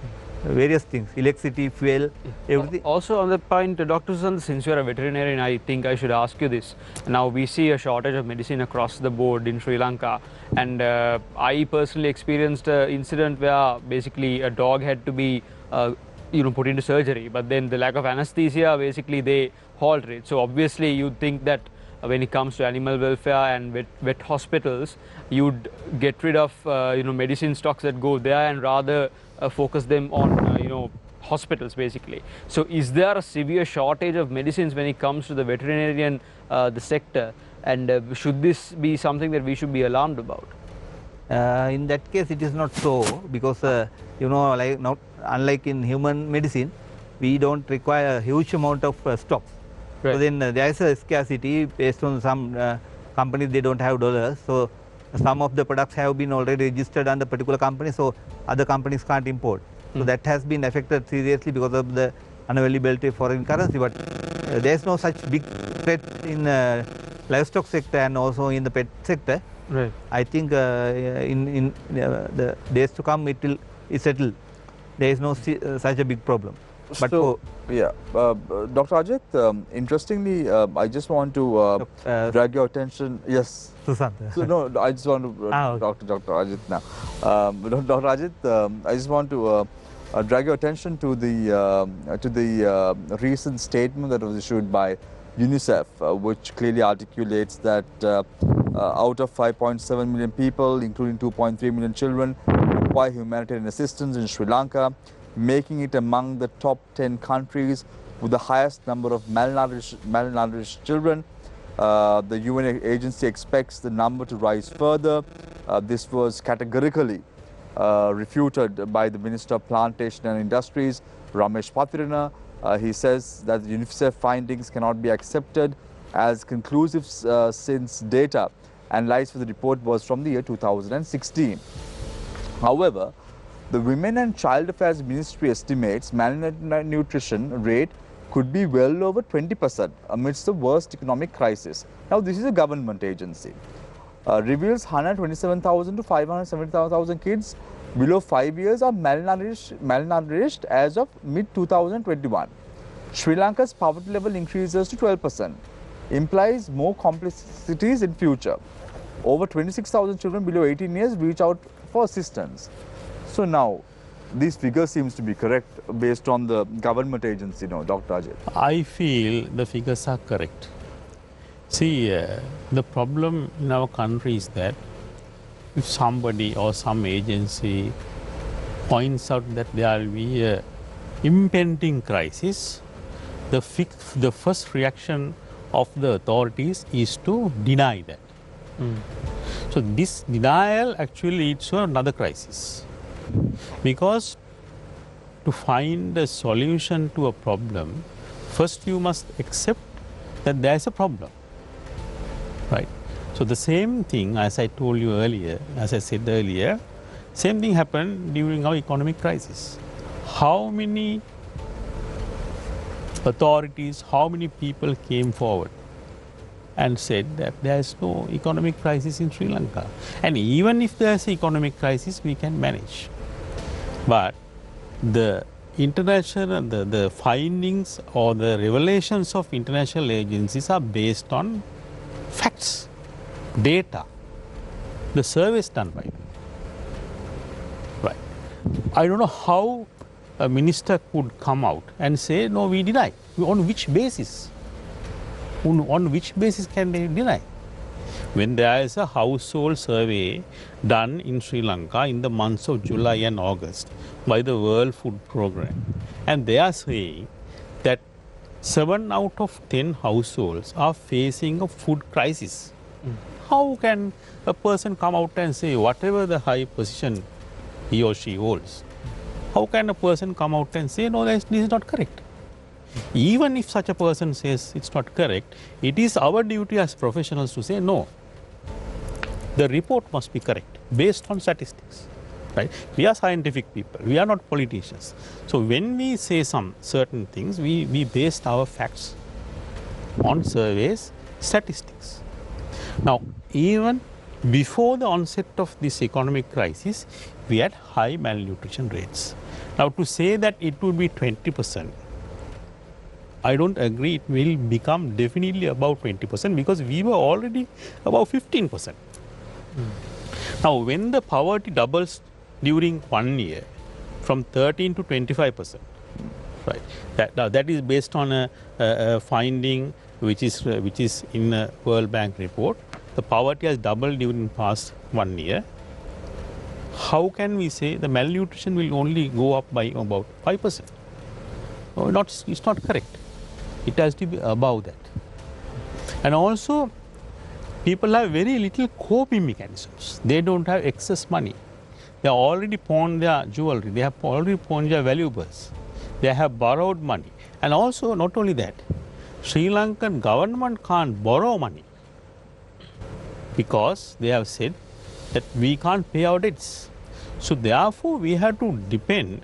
E: various things, electricity, fuel, everything.
G: Also on that point, Dr. Susant, since you are a veterinarian, I think I should ask you this. Now we see a shortage of medicine across the board in Sri Lanka, and I personally experienced an incident where basically a dog had to be put into surgery, but then the lack of anesthesia, basically they halted it. So obviously you'd think that when it comes to animal welfare and vet hospitals, you'd get rid of medicine stocks that go there and rather focus them on hospitals basically. So is there a severe shortage of medicines when it comes to the veterinarian the sector, and should this be something that we should be alarmed about?
E: In that case it is not so, because unlike in human medicine, we don't require a huge amount of stocks. Right. So then there is a scarcity based on some companies, they don't have dollars. So some of the products have been already registered under particular company, so other companies can't import. So that has been affected seriously because of the unavailability of foreign currency. But there is no such big threat in livestock sector and also in the pet sector.
G: Right.
E: I think in the days to come it will settle. There is no such a big problem. But
A: so, Dr. Ajit, interestingly, I just want to drag your attention. Yes.
E: Susant.
A: So no, I just want to Dr. Ajit now. Dr. Ajit, I just want to drag your attention to the recent statement that was issued by UNICEF, which clearly articulates that out of 5.7 million people, including 2.3 million children, require humanitarian assistance in Sri Lanka, making it among the top 10 countries with the highest number of malnourished children. The UN agency expects the number to rise further. This was categorically refuted by the Minister of Plantation and Industries, Ramesh Patirana. He says that the UNICEF findings cannot be accepted as conclusive since data analyzed for the report was from the year 2016. However, The Women and Child Affairs Ministry estimates malnutrition rate could be well over 20% amidst the worst economic crisis. Now, this is a government agency. Reveals 127,000 to 570,000 kids below 5 years are malnourished as of mid-2021. Sri Lanka's poverty level increases to 12%, implies more complexities in future. Over 26,000 children below 18 years reach out for assistance. So now, these figures seems to be correct based on the government agency, no, Dr. Ajay?
C: I feel the figures are correct. See, the problem in our country is that if somebody or some agency points out that there will be a impending crisis, the first reaction of the authorities is to deny that. So this denial actually leads to another crisis, because to find a solution to a problem, first you must accept that there is a problem, right? So the same thing, as I told you earlier, as I said earlier, same thing happened during our economic crisis. How many authorities, how many people came forward and said that there is no economic crisis in Sri Lanka, and even if there is an economic crisis, we can manage. But the international, the findings or the revelations of international agencies are based on facts, data, the surveys done by them. Right. I don't know how a minister could come out and say, no, we deny. On which basis? On which basis can they deny? When there is a household survey done in Sri Lanka in the months of July and August by the World Food Programme, and they are saying that 7 out of 10 households are facing a food crisis. How can a person come out and say, whatever the high position he or she holds, how can a person come out and say, no, this is not correct? Even if such a person says it's not correct, it is our duty as professionals to say, no, the report must be correct based on statistics. Right? We are scientific people, we are not politicians. So when we say some certain things, we base our facts on surveys, statistics. Now, even before the onset of this economic crisis, we had high malnutrition rates. Now, to say that it would be 20%, I don't agree. It will become definitely about 20%, because we were already about 15%. Now, when the poverty doubles during 1 year from 13 to 25%, right? That is based on a finding which is in a World Bank report. The poverty has doubled during past 1 year. How can we say the malnutrition will only go up by about 5%? No, it's not correct. It has to be above that. And also, people have very little coping mechanisms. They don't have excess money. They have already pawned their jewelry. They have already pawned their valuables. They have borrowed money. And also, not only that, Sri Lankan government can't borrow money, because they have said that we can't pay our debts. So therefore, we have to depend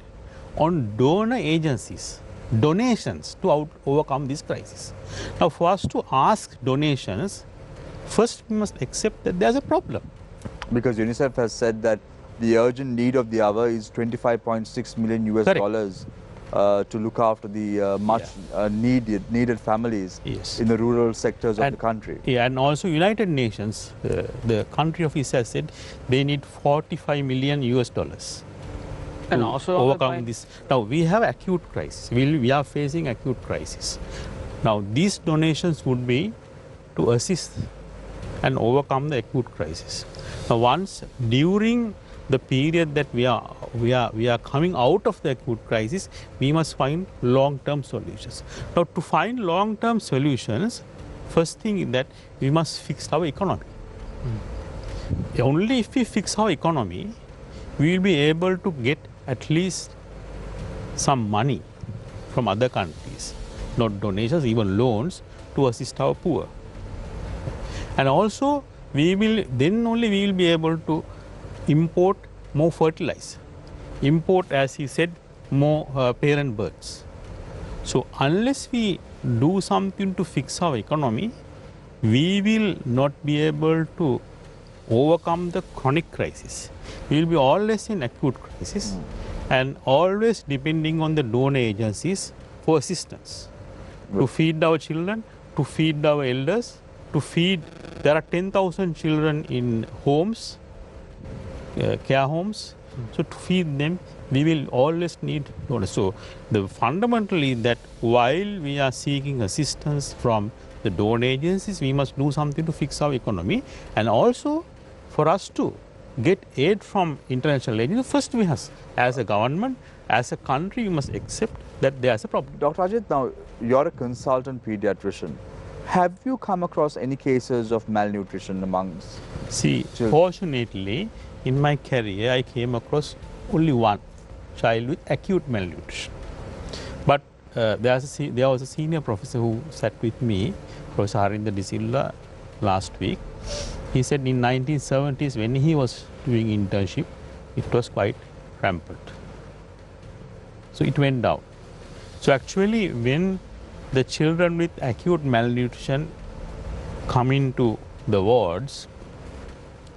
C: on donor agencies, donations, to overcome this crisis. Now, for us to ask donations, first we must accept that there's a problem.
A: Because UNICEF has said that the urgent need of the hour is $25.6 million US dollars to look after the needed families in the rural sectors of the country.
C: Yeah, and also United Nations, the country office has said they need $45 million US dollars. And also overcome this. Now, we have acute crisis. We are facing acute crisis. Now, these donations would be to assist and overcome the acute crisis. Now, once during the period that we are coming out of the acute crisis, we must find long-term solutions. Now, to find long-term solutions, first thing is that we must fix our economy. Only if we fix our economy, we will be able to get at least some money from other countries, not donations, even loans, to assist our poor. And also, then only we will be able to import more fertilizer. import, as he said, more parent birds. So unless we do something to fix our economy, we will not be able to overcome the chronic crisis. We will be always in acute crisis and always depending on the donor agencies for assistance to feed our children, to feed our elders, to feed. There are 10,000 children in homes, care homes. So to feed them, we will always need donors. So the fundamentally that while we are seeking assistance from the donor agencies, we must do something to fix our economy, and also for us to get aid from international agencies. First, we have, as a government, as a country, we must accept that there is a problem.
A: Dr. Ajit, now you're a consultant pediatrician. Have you come across any cases of malnutrition amongst children?
C: Fortunately, in my career, I came across only one child with acute malnutrition. But there was a senior professor who sat with me, Professor Harinda De Silva, last week. He said in 1970s, when he was doing internship, it was quite rampant. So it went down. So actually, when the children with acute malnutrition come into the wards,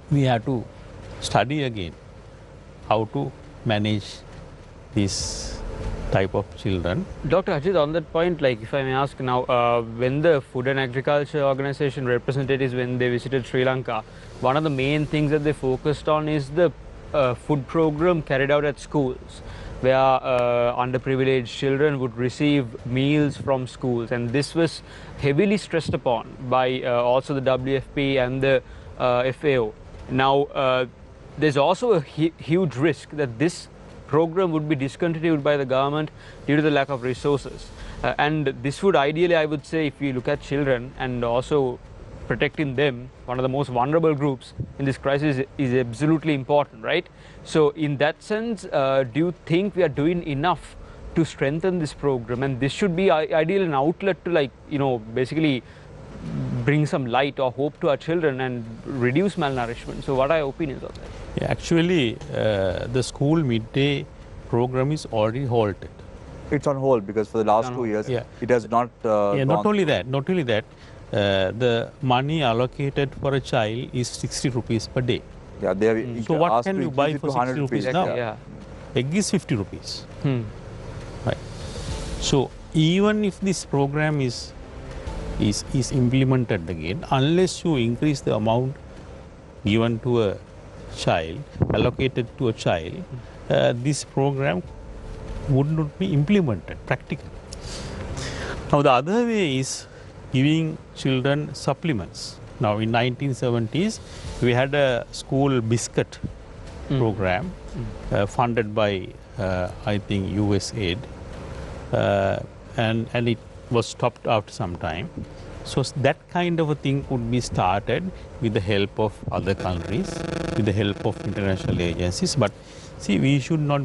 C: we have to study again how to manage this type of children.
G: Dr. Ajit, on that point, like if I may ask now, when the Food and Agriculture Organization representatives, when they visited Sri Lanka, one of the main things that they focused on is the food program carried out at schools, where underprivileged children would receive meals from schools, and this was heavily stressed upon by also the WFP and the FAO. Now, there's also a huge risk that this program would be discontinued by the government due to the lack of resources. And this would ideally, I would say, if you look at children and also protecting them, one of the most vulnerable groups in this crisis, is absolutely important, right? So in that sense, do you think we are doing enough to strengthen this program? And this should be ideally an outlet to, like, you know, basically bring some light or hope to our children and reduce malnourishment. So what are your opinions on that?
C: Yeah, actually, the school midday program is already halted.
A: It's on hold because for the last 2 years, it has not
C: not only that, the money allocated for a child is 60 rupees per day.
A: Yeah, they
C: So what can you buy for 60 rupees now?
G: Yeah.
C: Egg is 50 rupees. Right. So even if this program is implemented again, unless you increase the amount given to a child, allocated to a child, this program would not be implemented practically. Now the other way is giving children supplements. Now in 1970s, we had a school biscuit program funded by I think USAID, and it was stopped after some time. So that kind of a thing would be started with the help of other countries, with the help of international agencies. But see, we should not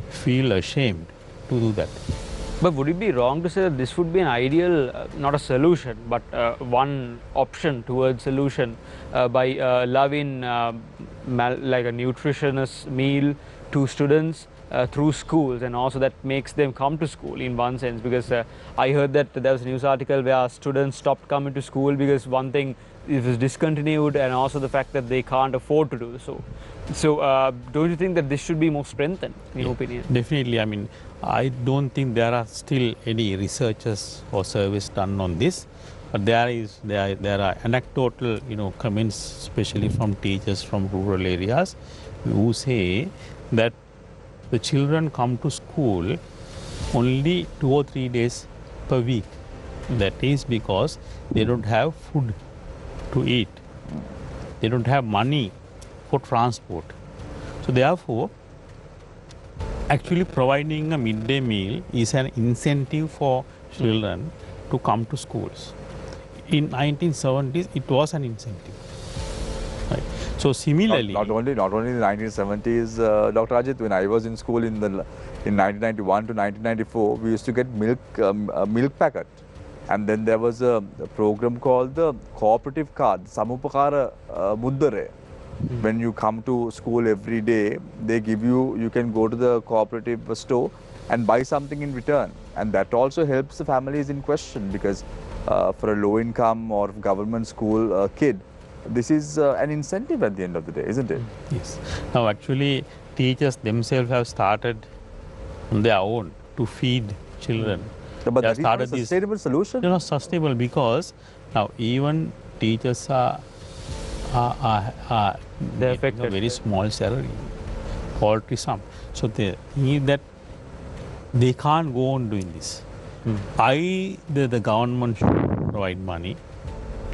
C: feel ashamed to do that.
G: But would it be wrong to say that this would be an ideal, not a solution, but one option towards solution by allowing like a nutritious meal to students through schools, and also that makes them come to school in one sense? Because I heard that there was a news article where students stopped coming to school because one thing, it was discontinued, and also the fact that they can't afford to do so. So don't you think that this should be more strengthened, in your opinion?
C: Definitely. I mean, I don't think there are still any researches or surveys done on this, but there are anecdotal, comments, especially from teachers from rural areas, who say that the children come to school only 2 or 3 days per week. That is because they don't have food to eat. They don't have money for transport. So therefore, actually providing a midday meal is an incentive for children to come to schools. In 1970s, it was an incentive. Right. So similarly,
A: not only in the 1970s, Dr. Ajit, when I was in school in 1991 to 1994, we used to get milk packet, and then there was a program called the cooperative card, Samupakara Muddare. When you come to school every day, they give you, you can go to the cooperative store and buy something in return. And that also helps the families in question, because for a low income or government school kid, this is an incentive at the end of the day, isn't it?
C: Yes. Now actually teachers themselves have started on their own to feed children.
A: But
C: They have
A: that is not a sustainable solution.
C: They're not sustainable, because now even teachers are
G: They're
C: getting a
G: affected.
C: very small salary, paltry sum. So they need that, they can't go on doing this. The government should provide money,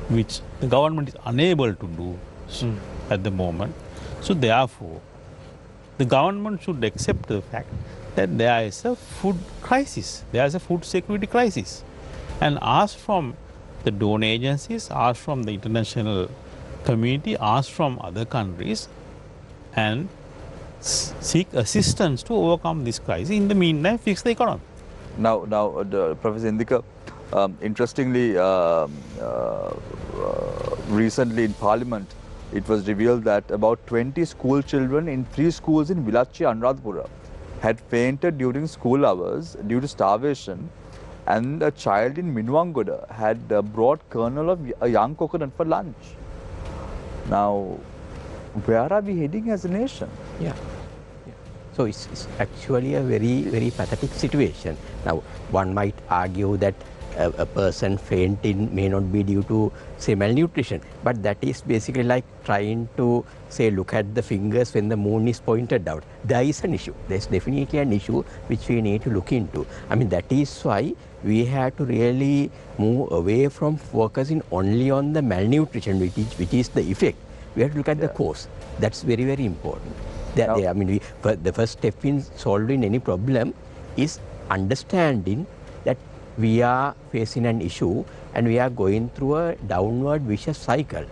C: which the government is unable to do at the moment. So therefore, the government should accept the fact that there is a food crisis, there is a food security crisis, and ask from the donor agencies, ask from the international community, ask from other countries, and seek assistance to overcome this crisis. In the meantime, fix the economy.
A: Now, Professor Indika, interestingly, recently in Parliament, it was revealed that about 20 school children in 3 schools in Vilachi, Anuradhapura, had fainted during school hours due to starvation, and a child in Minuwangoda had brought kernel of a young coconut for lunch. Now, where are we heading as a nation?
B: Yeah. So it's actually a very pathetic situation. Now, one might argue that a person fainting may not be due to, say, malnutrition, but that is basically like trying to say, look at the fingers when the moon is pointed out. There is an issue. There's definitely an issue which we need to look into. I mean, that is why we have to really move away from focusing only on the malnutrition, which is the effect. We have to look at the cause. That's very important. I mean, the first step in solving any problem is understanding that we are facing an issue and we are going through a downward vicious cycle.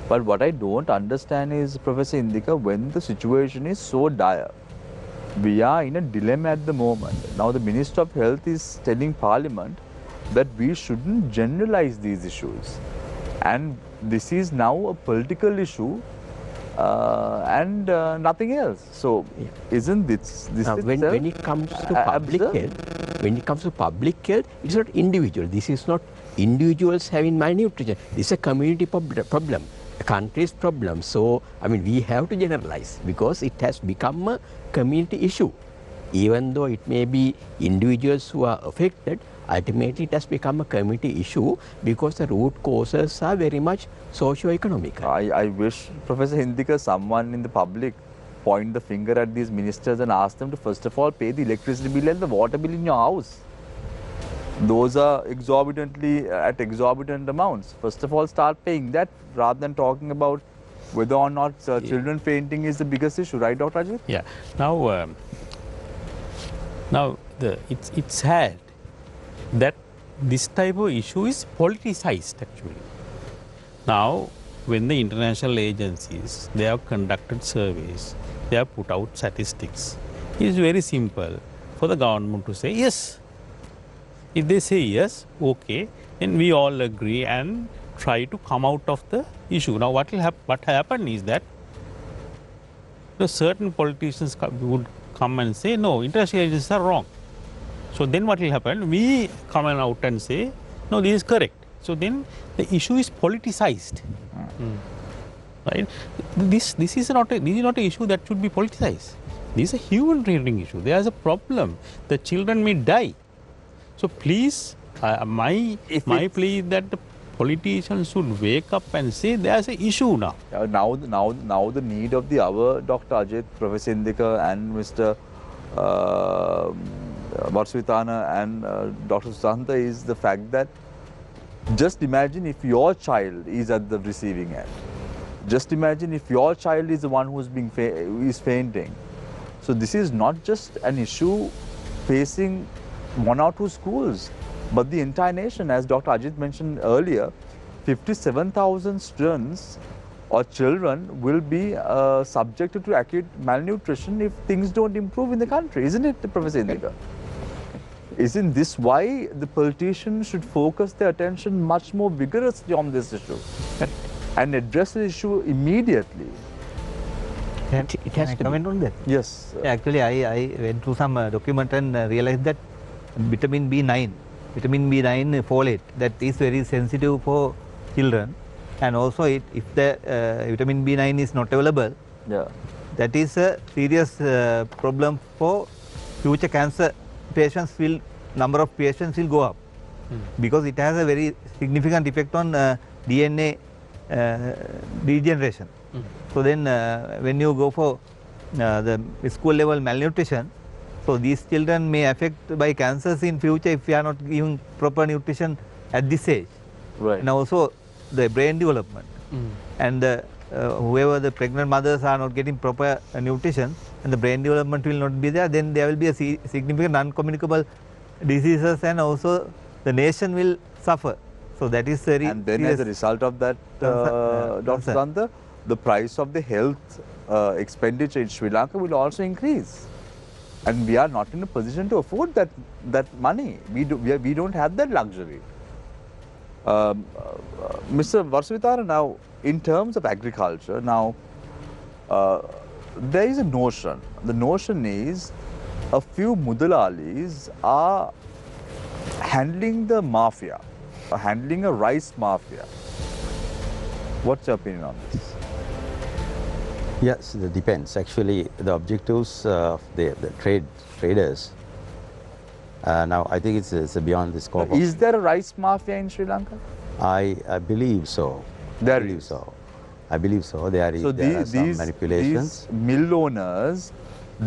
A: But what I don't understand is, Professor Indika, when the situation is so dire, we are in a dilemma at the moment. Now the Minister of Health is telling Parliament that we shouldn't generalize these issues. And this is now a political issue and nothing else. So isn't this
B: now, when it comes to public health, it's not individual. This is not individuals having malnutrition. This is a community problem, a country's problem. So, I mean, we have to generalize because it has become a community issue. Even though it may be individuals who are affected, ultimately it has become a community issue because the root causes are very much socio-economic.
A: I wish, Professor Indika, someone in the public point the finger at these ministers and ask them to first of all pay the electricity bill and the water bill in your house. Those are at exorbitant amounts. First of all, start paying that rather than talking about whether or not children fainting is the biggest issue, right, Dr. Ajit?
C: Yeah. Now, it's sad that this type of issue is politicized actually. Now, when the international agencies, they have conducted surveys, they have put out statistics, it is very simple for the government to say yes. If they say yes, okay, then we all agree and try to come out of the issue. Now, what happen is that certain politicians would come and say, no, international agencies are wrong. So then what will happen? We come out and say, no, this is correct. So then the issue is politicized. Right? This is not an issue that should be politicized. This is a human-relating issue. There is a problem. The children may die. So please, my plea is that the politicians should wake up and say there is an issue now.
A: Now the need of the hour, Dr. Ajit, Professor Indika and Mr. Varsvitana and Dr. Susanta is the fact that just imagine if your child is at the receiving end. Just imagine if your child is the one who is fainting. So this is not just an issue facing 1 or 2 schools, but the entire nation. As Dr. Ajit mentioned earlier, 57,000 students or children will be subjected to acute malnutrition if things don't improve in the country, isn't it, Professor Indika? Isn't this why the politicians should focus their attention much more vigorously on this issue and address the issue immediately?
B: It has
E: Can I
B: to
E: comment on that?
A: Yes.
E: Actually, I went through some document and realized that vitamin B9, folate, that is very sensitive for children, and also if the vitamin B9 is not available,
A: Yeah.
E: that is a serious problem for future cancer patients. Number of patients will go up because it has a very significant effect on DNA degeneration. So then when you go for the school level malnutrition, so these children may affect by cancers in future if we are not giving proper nutrition at this age.
A: Right.
E: And also the brain development. And whoever the pregnant mothers are not getting proper nutrition and the brain development will not be there, then there will be a significant non-communicable diseases, and also the nation will suffer. So that is very
A: And then
E: serious
A: as a result of that, Dr.
E: concern.
A: Santa, the price of the health expenditure in Sri Lanka will also increase. And we are not in a position to afford that money. We don't have that luxury. Mr. Varsavitara, now in terms of agriculture, now there is a notion. The notion is a few Mudalalis are handling the mafia, handling a rice mafia. What's your opinion on this?
D: Yes, it depends. Actually, the objectives of the traders, now I think it's beyond the scope.
A: Is there a rice mafia in Sri Lanka?
D: I believe so.
A: There
D: I believe
A: is.
D: so. I believe so. There are some manipulations.
A: These mill owners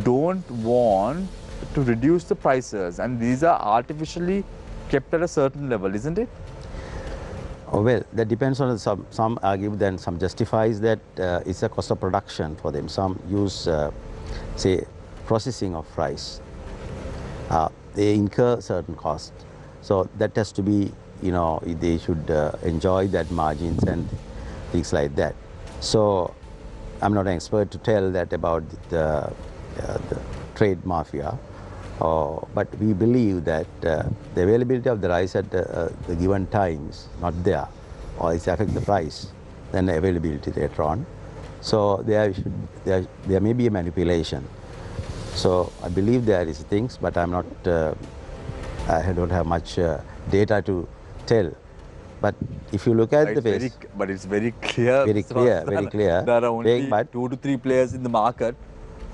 A: don't want to reduce the prices, and these are artificially kept at a certain level, isn't it?
D: Oh, well, that depends on some argue that some justifies that it's a cost of production for them. Some use, say, processing of rice. They incur certain cost. So that has to be, they should enjoy that margins and things like that. So I'm not an expert to tell that about the trade mafia. But we believe that the availability of the rice at the given time is not there, or it's affect the price, then the availability later on. So there may be a manipulation. So I believe there is things, but I'm not. I don't have much data to tell. But if you look at the base,
A: but it's very clear.
D: Very clear, very clear.
A: There are only
D: But
A: 2 to 3 players in the market.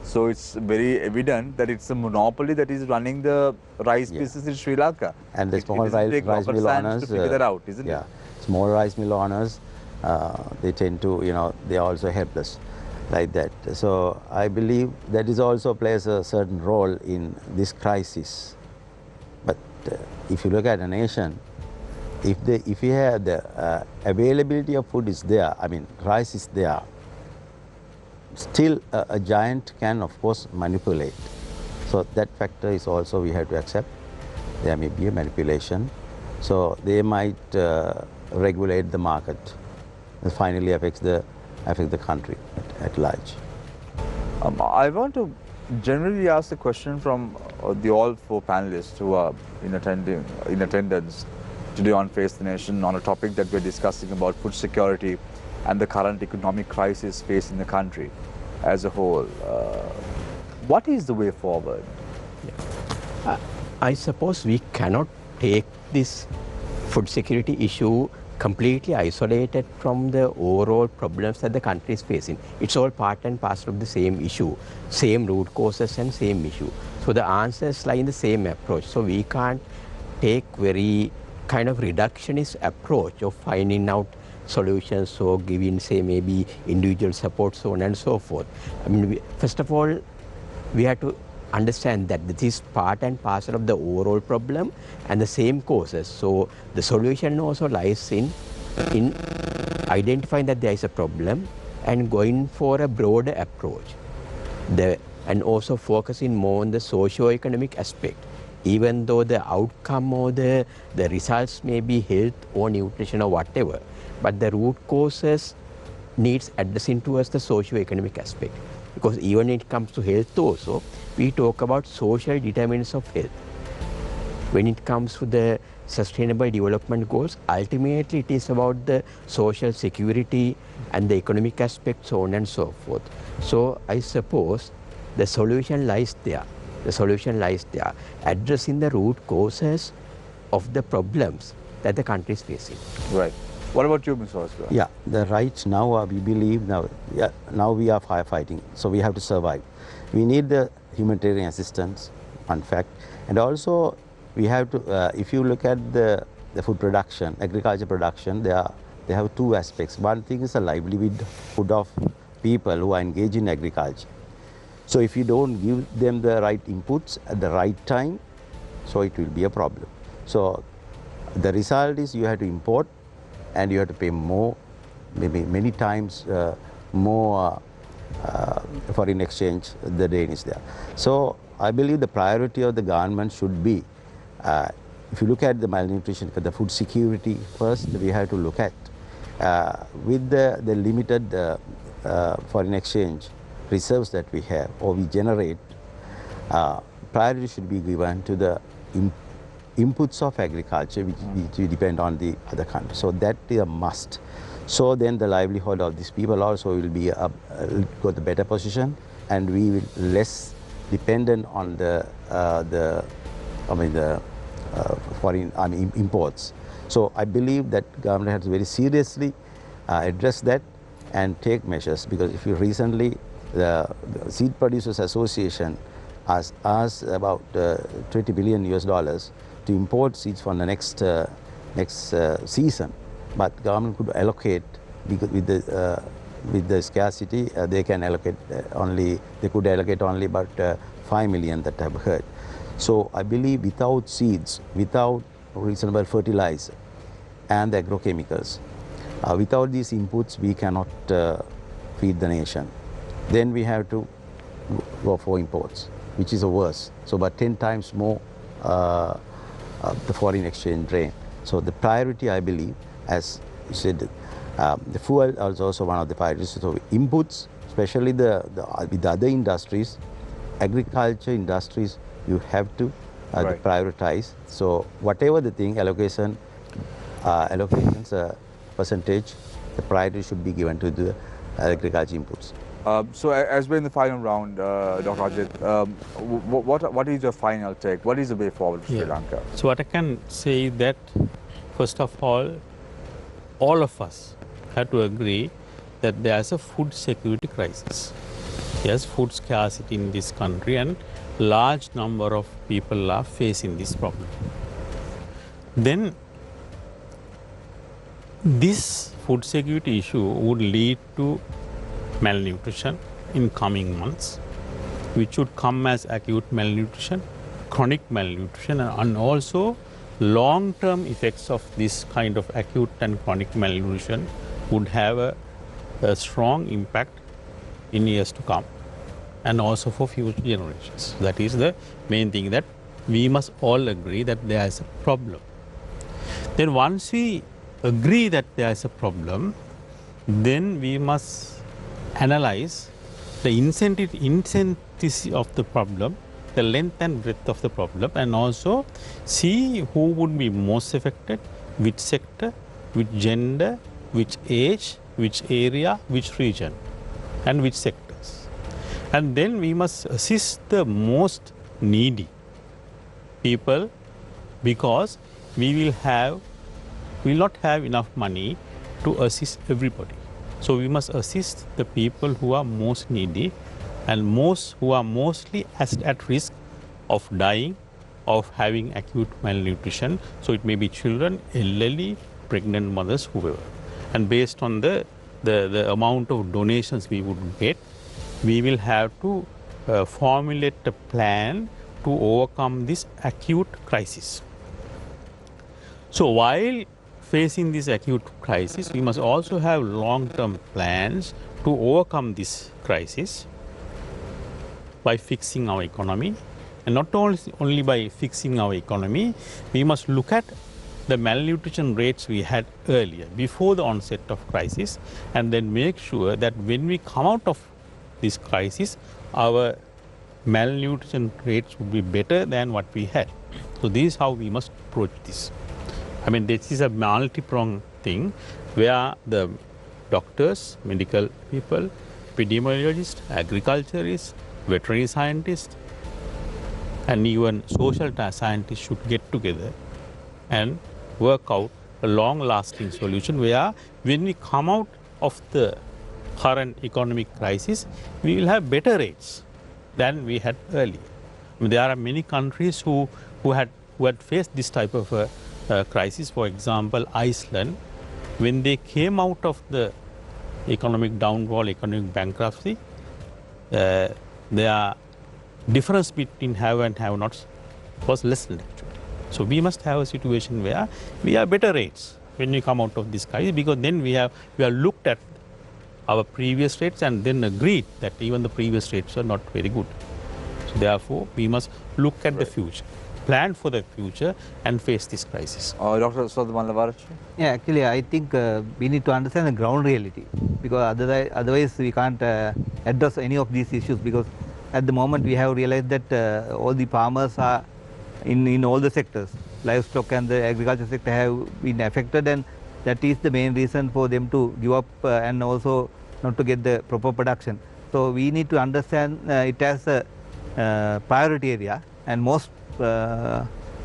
A: So it's very evident that it's a monopoly that is running the rice business in Sri Lanka.
D: and the
A: It
D: small
A: doesn't
D: rice
A: take
D: mill
A: rocket science
D: owners,
A: to figure that out, isn't it?
D: small rice mill owners, they tend to, they are also helpless like that. So I believe that is also plays a certain role in this crisis. But if you look at a nation, if you have the availability of food is there, I mean rice is there, still a giant can of course manipulate. So that factor is also we have to accept. There may be a manipulation. So they might regulate the market. It finally affects the country at large.
A: I want to generally ask the question from the all 4 panelists who are in attendance today on Face the Nation on a topic that we're discussing about food security and the current economic crisis facing the country as a whole. What is the way forward?
B: I suppose we cannot take this food security issue completely isolated from the overall problems that the country is facing. It's all part and parcel of the same issue, same root causes and same issue. So the answers lie in the same approach. So we can't take very kind of reductionist approach of finding out solutions or giving, say, maybe individual support, so on and so forth. I mean, first of all, we have to understand that this is part and parcel of the overall problem and the same causes. So the solution also lies in identifying that there is a problem and going for a broader approach. And also focusing more on the socio-economic aspect. Even though the outcome or the results may be health or nutrition or whatever, but the root causes needs addressing towards the socio-economic aspect. Because even when it comes to health also, we talk about social determinants of health. When it comes to the sustainable development goals, ultimately it is about the social security and the economic aspects, so on and so forth. So I suppose the solution lies there. The solution lies there, addressing the root causes of the problems that the country is facing.
A: Right. What about you, Mr. Oscar?
D: Yeah, the right now we believe now we are firefighting, so we have to survive. We need the humanitarian assistance, in fact, and also we have to. If you look at the food production, agriculture production, they have two aspects. One thing is the livelihood of people who are engaged in agriculture. So if you don't give them the right inputs at the right time, so it will be a problem. So the result is you have to import, and you have to pay more, maybe many times more foreign exchange the drain is there. So I believe the priority of the government should be, if you look at the malnutrition, the food security first, we have to look at with the limited foreign exchange reserves that we have or we generate, priority should be given to the inputs of agriculture which depend on the other countries. So that is a must. So then the livelihood of these people also will be got a better position, and we will less dependent on the foreign imports. So I believe that government has to very seriously address that and take measures, because if you recently the Seed Producers Association asked about $20 billion to import seeds for the next season, but government could allocate, because with the scarcity they can allocate they could allocate only about 5 million that I've heard. So I believe without seeds, without reasonable fertilizer and the agrochemicals, without these inputs we cannot feed the nation. Then we have to go for imports, which is a worse. So but 10 times more the foreign exchange drain. So the priority, I believe, as you said, the fuel is also one of the priorities. So inputs, especially with the other industries, agriculture industries, you have to
A: Right.
D: prioritize. So whatever the thing, allocations percentage, the priority should be given to the agriculture inputs.
A: So as we're in the final round, Dr. Ajit, what is your final take? What is the way forward for Sri Lanka?
C: So what I can say is that, first of all of us have to agree that there is a food security crisis. There's food scarcity in this country, and large number of people are facing this problem. Then this food security issue would lead to malnutrition in coming months, which would come as acute malnutrition, chronic malnutrition, and also long-term effects of this kind of acute and chronic malnutrition would have a strong impact in years to come, and also for future generations. That is the main thing, that we must all agree that there is a problem. Then once we agree that there is a problem, then we must analyze the intensity of the problem, the length and breadth of the problem, and also see who would be most affected, which sector, which gender, which age, which area, which region, and which sectors. And then we must assist the most needy people, because we will not have enough money to assist everybody. So we must assist the people who are most needy and who are mostly at risk of dying, of having acute malnutrition. So it may be children, elderly, pregnant mothers, whoever. And based on the amount of donations we would get, we will have to formulate a plan to overcome this acute crisis. So while facing this acute crisis, we must also have long-term plans to overcome this crisis by fixing our economy. And not only by fixing our economy, we must look at the malnutrition rates we had earlier, before the onset of crisis, and then make sure that when we come out of this crisis, our malnutrition rates would be better than what we had. So this is how we must approach this. I mean, this is a multi-pronged thing, where the doctors, medical people, epidemiologists, agriculturists, veterinary scientists, and even social scientists should get together and work out a long-lasting solution where when we come out of the current economic crisis, we will have better rates than we had earlier. I mean, there are many countries who had faced this type of crisis. For example, Iceland, when they came out of the economic downfall, economic bankruptcy, their difference between have and have nots was lessened actually. So we must have a situation where we have better rates when we come out of this crisis, because then we have looked at our previous rates and then agreed that even the previous rates are not very good. So therefore, we must look at the future, plan for the future and face this crisis.
A: Dr. Mallavarachi?
E: Yeah, actually I think we need to understand the ground reality, because otherwise we can't address any of these issues, because at the moment we have realized that all the farmers are in all the sectors, livestock and the agriculture sector have been affected, and that is the main reason for them to give up and also not to get the proper production. So we need to understand it as a priority area, and most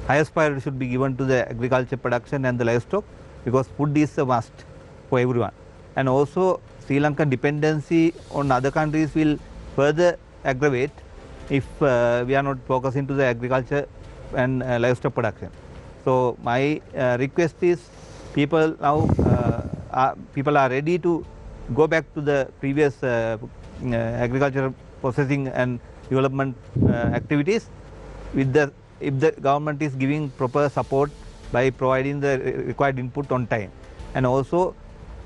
E: highest priority should be given to the agriculture production and the livestock, because food is a must for everyone. And also Sri Lankan dependency on other countries will further aggravate if we are not focusing to the agriculture and livestock production. So my request is people now are ready to go back to the previous agricultural processing and development activities if the government is giving proper support by providing the required input on time. And also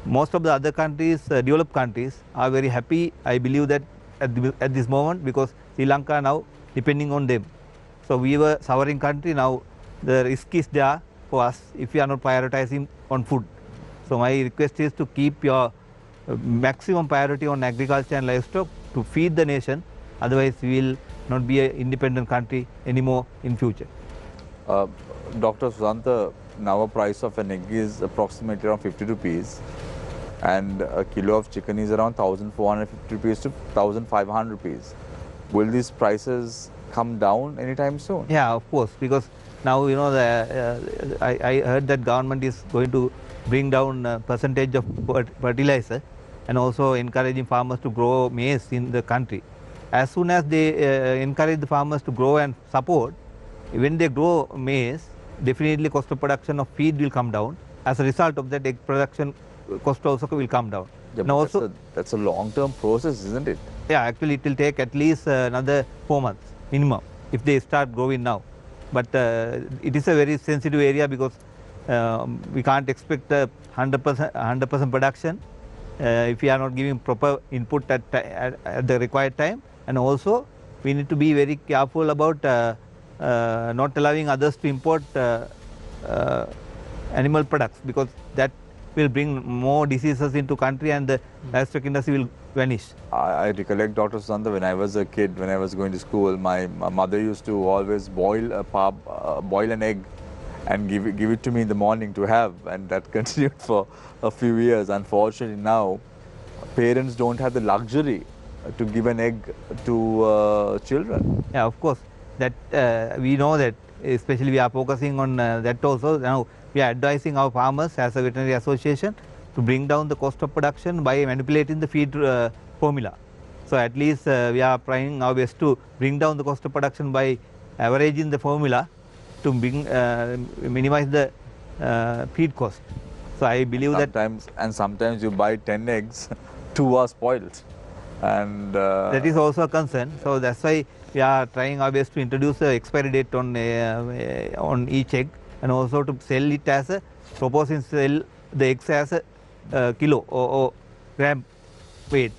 E: most of the other countries, developed countries, are very happy, I believe, that at this moment, because Sri Lanka now depending on them. So we were suffering country, now the risk is there for us if we are not prioritizing on food. So my request is to keep your maximum priority on agriculture and livestock to feed the nation, otherwise we will not be an independent country anymore in future.
A: Dr. Sudhanta, now a price of an egg is approximately around 50 rupees and a kilo of chicken is around 1,450 rupees to 1,500 rupees. Will these prices come down anytime soon?
E: Yeah, of course, because now you know I heard that government is going to bring down percentage of fertilizer and also encouraging farmers to grow maize in the country. As soon as they encourage the farmers to grow and support, when they grow maize, definitely cost of production of feed will come down. As a result of that, egg production cost also will come down.
A: Yeah,
E: now also,
A: that's a long-term process, isn't it?
E: Yeah, actually it will take at least another 4 months minimum if they start growing now. But it is a very sensitive area, because we can't expect 100% production if we are not giving proper input at the required time. And also we need to be very careful about not allowing others to import animal products, because that will bring more diseases into country and the livestock industry will vanish.
A: I recollect, Dr. Sudhanta, when I was a kid, when I was going to school, my mother used to always boil an egg and give it to me in the morning to have, and that continued for a few years. Unfortunately now, parents don't have the luxury to give an egg to children.
E: Yeah, of course, that we know that, especially we are focusing on that also. Now we are advising our farmers as a veterinary association to bring down the cost of production by manipulating the feed formula. So at least we are trying our best to bring down the cost of production by averaging the formula to minimize the feed cost. So I believe
A: sometimes you buy 10 eggs, 2 are spoiled, and
E: that is also a concern. So that's why we are trying our best to introduce the expiry date on each egg, and also to sell it as a proposing sell the eggs as a kilo or gram weight,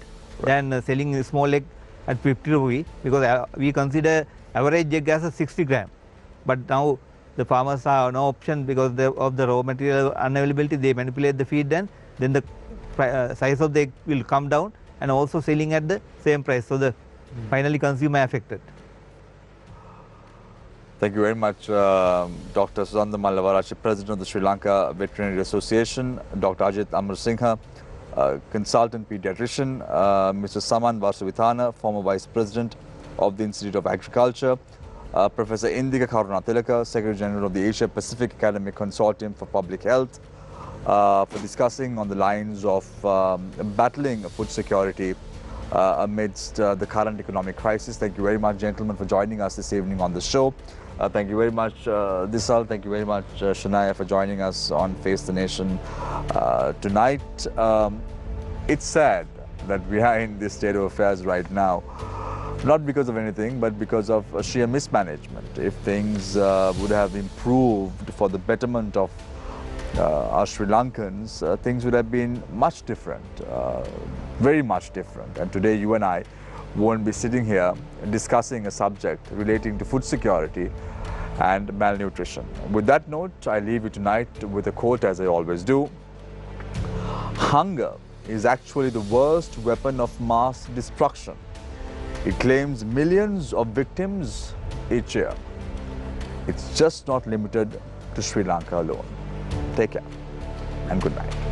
E: than selling a small egg at 50 rupees, because we consider average egg as a 60 gram. But now the farmers have no option because of the raw material unavailability. They manipulate the feed, and then the size of the egg will come down, and also selling at the same price. So the finally consumer affected.
A: Thank you very much, Dr. Sudhanta Mallavarachi, President of the Sri Lanka Veterinary Association, Dr. Ajit Amarasinghe, consultant pediatrician, Mr. Saman Vasuvithana, former Vice President of the Institute of Agriculture, Professor Indika Karunatilaka, Secretary General of the Asia Pacific Academic Consortium for Public Health, for discussing on the lines of battling food security amidst the current economic crisis. Thank you very much, gentlemen, for joining us this evening on the show. Thank you very much, Disal. Thank you very much, Shania, for joining us on Face the Nation tonight. It's sad that we are in this state of affairs right now, not because of anything, but because of sheer mismanagement. If things would have improved for the betterment of our Sri Lankans, things would have been much different, very much different. And today you and I won't be sitting here discussing a subject relating to food security and malnutrition. With that note, I leave you tonight with a quote, as I always do. Hunger is actually the worst weapon of mass destruction. It claims millions of victims each year. It's just not limited to Sri Lanka alone. Take care and good night.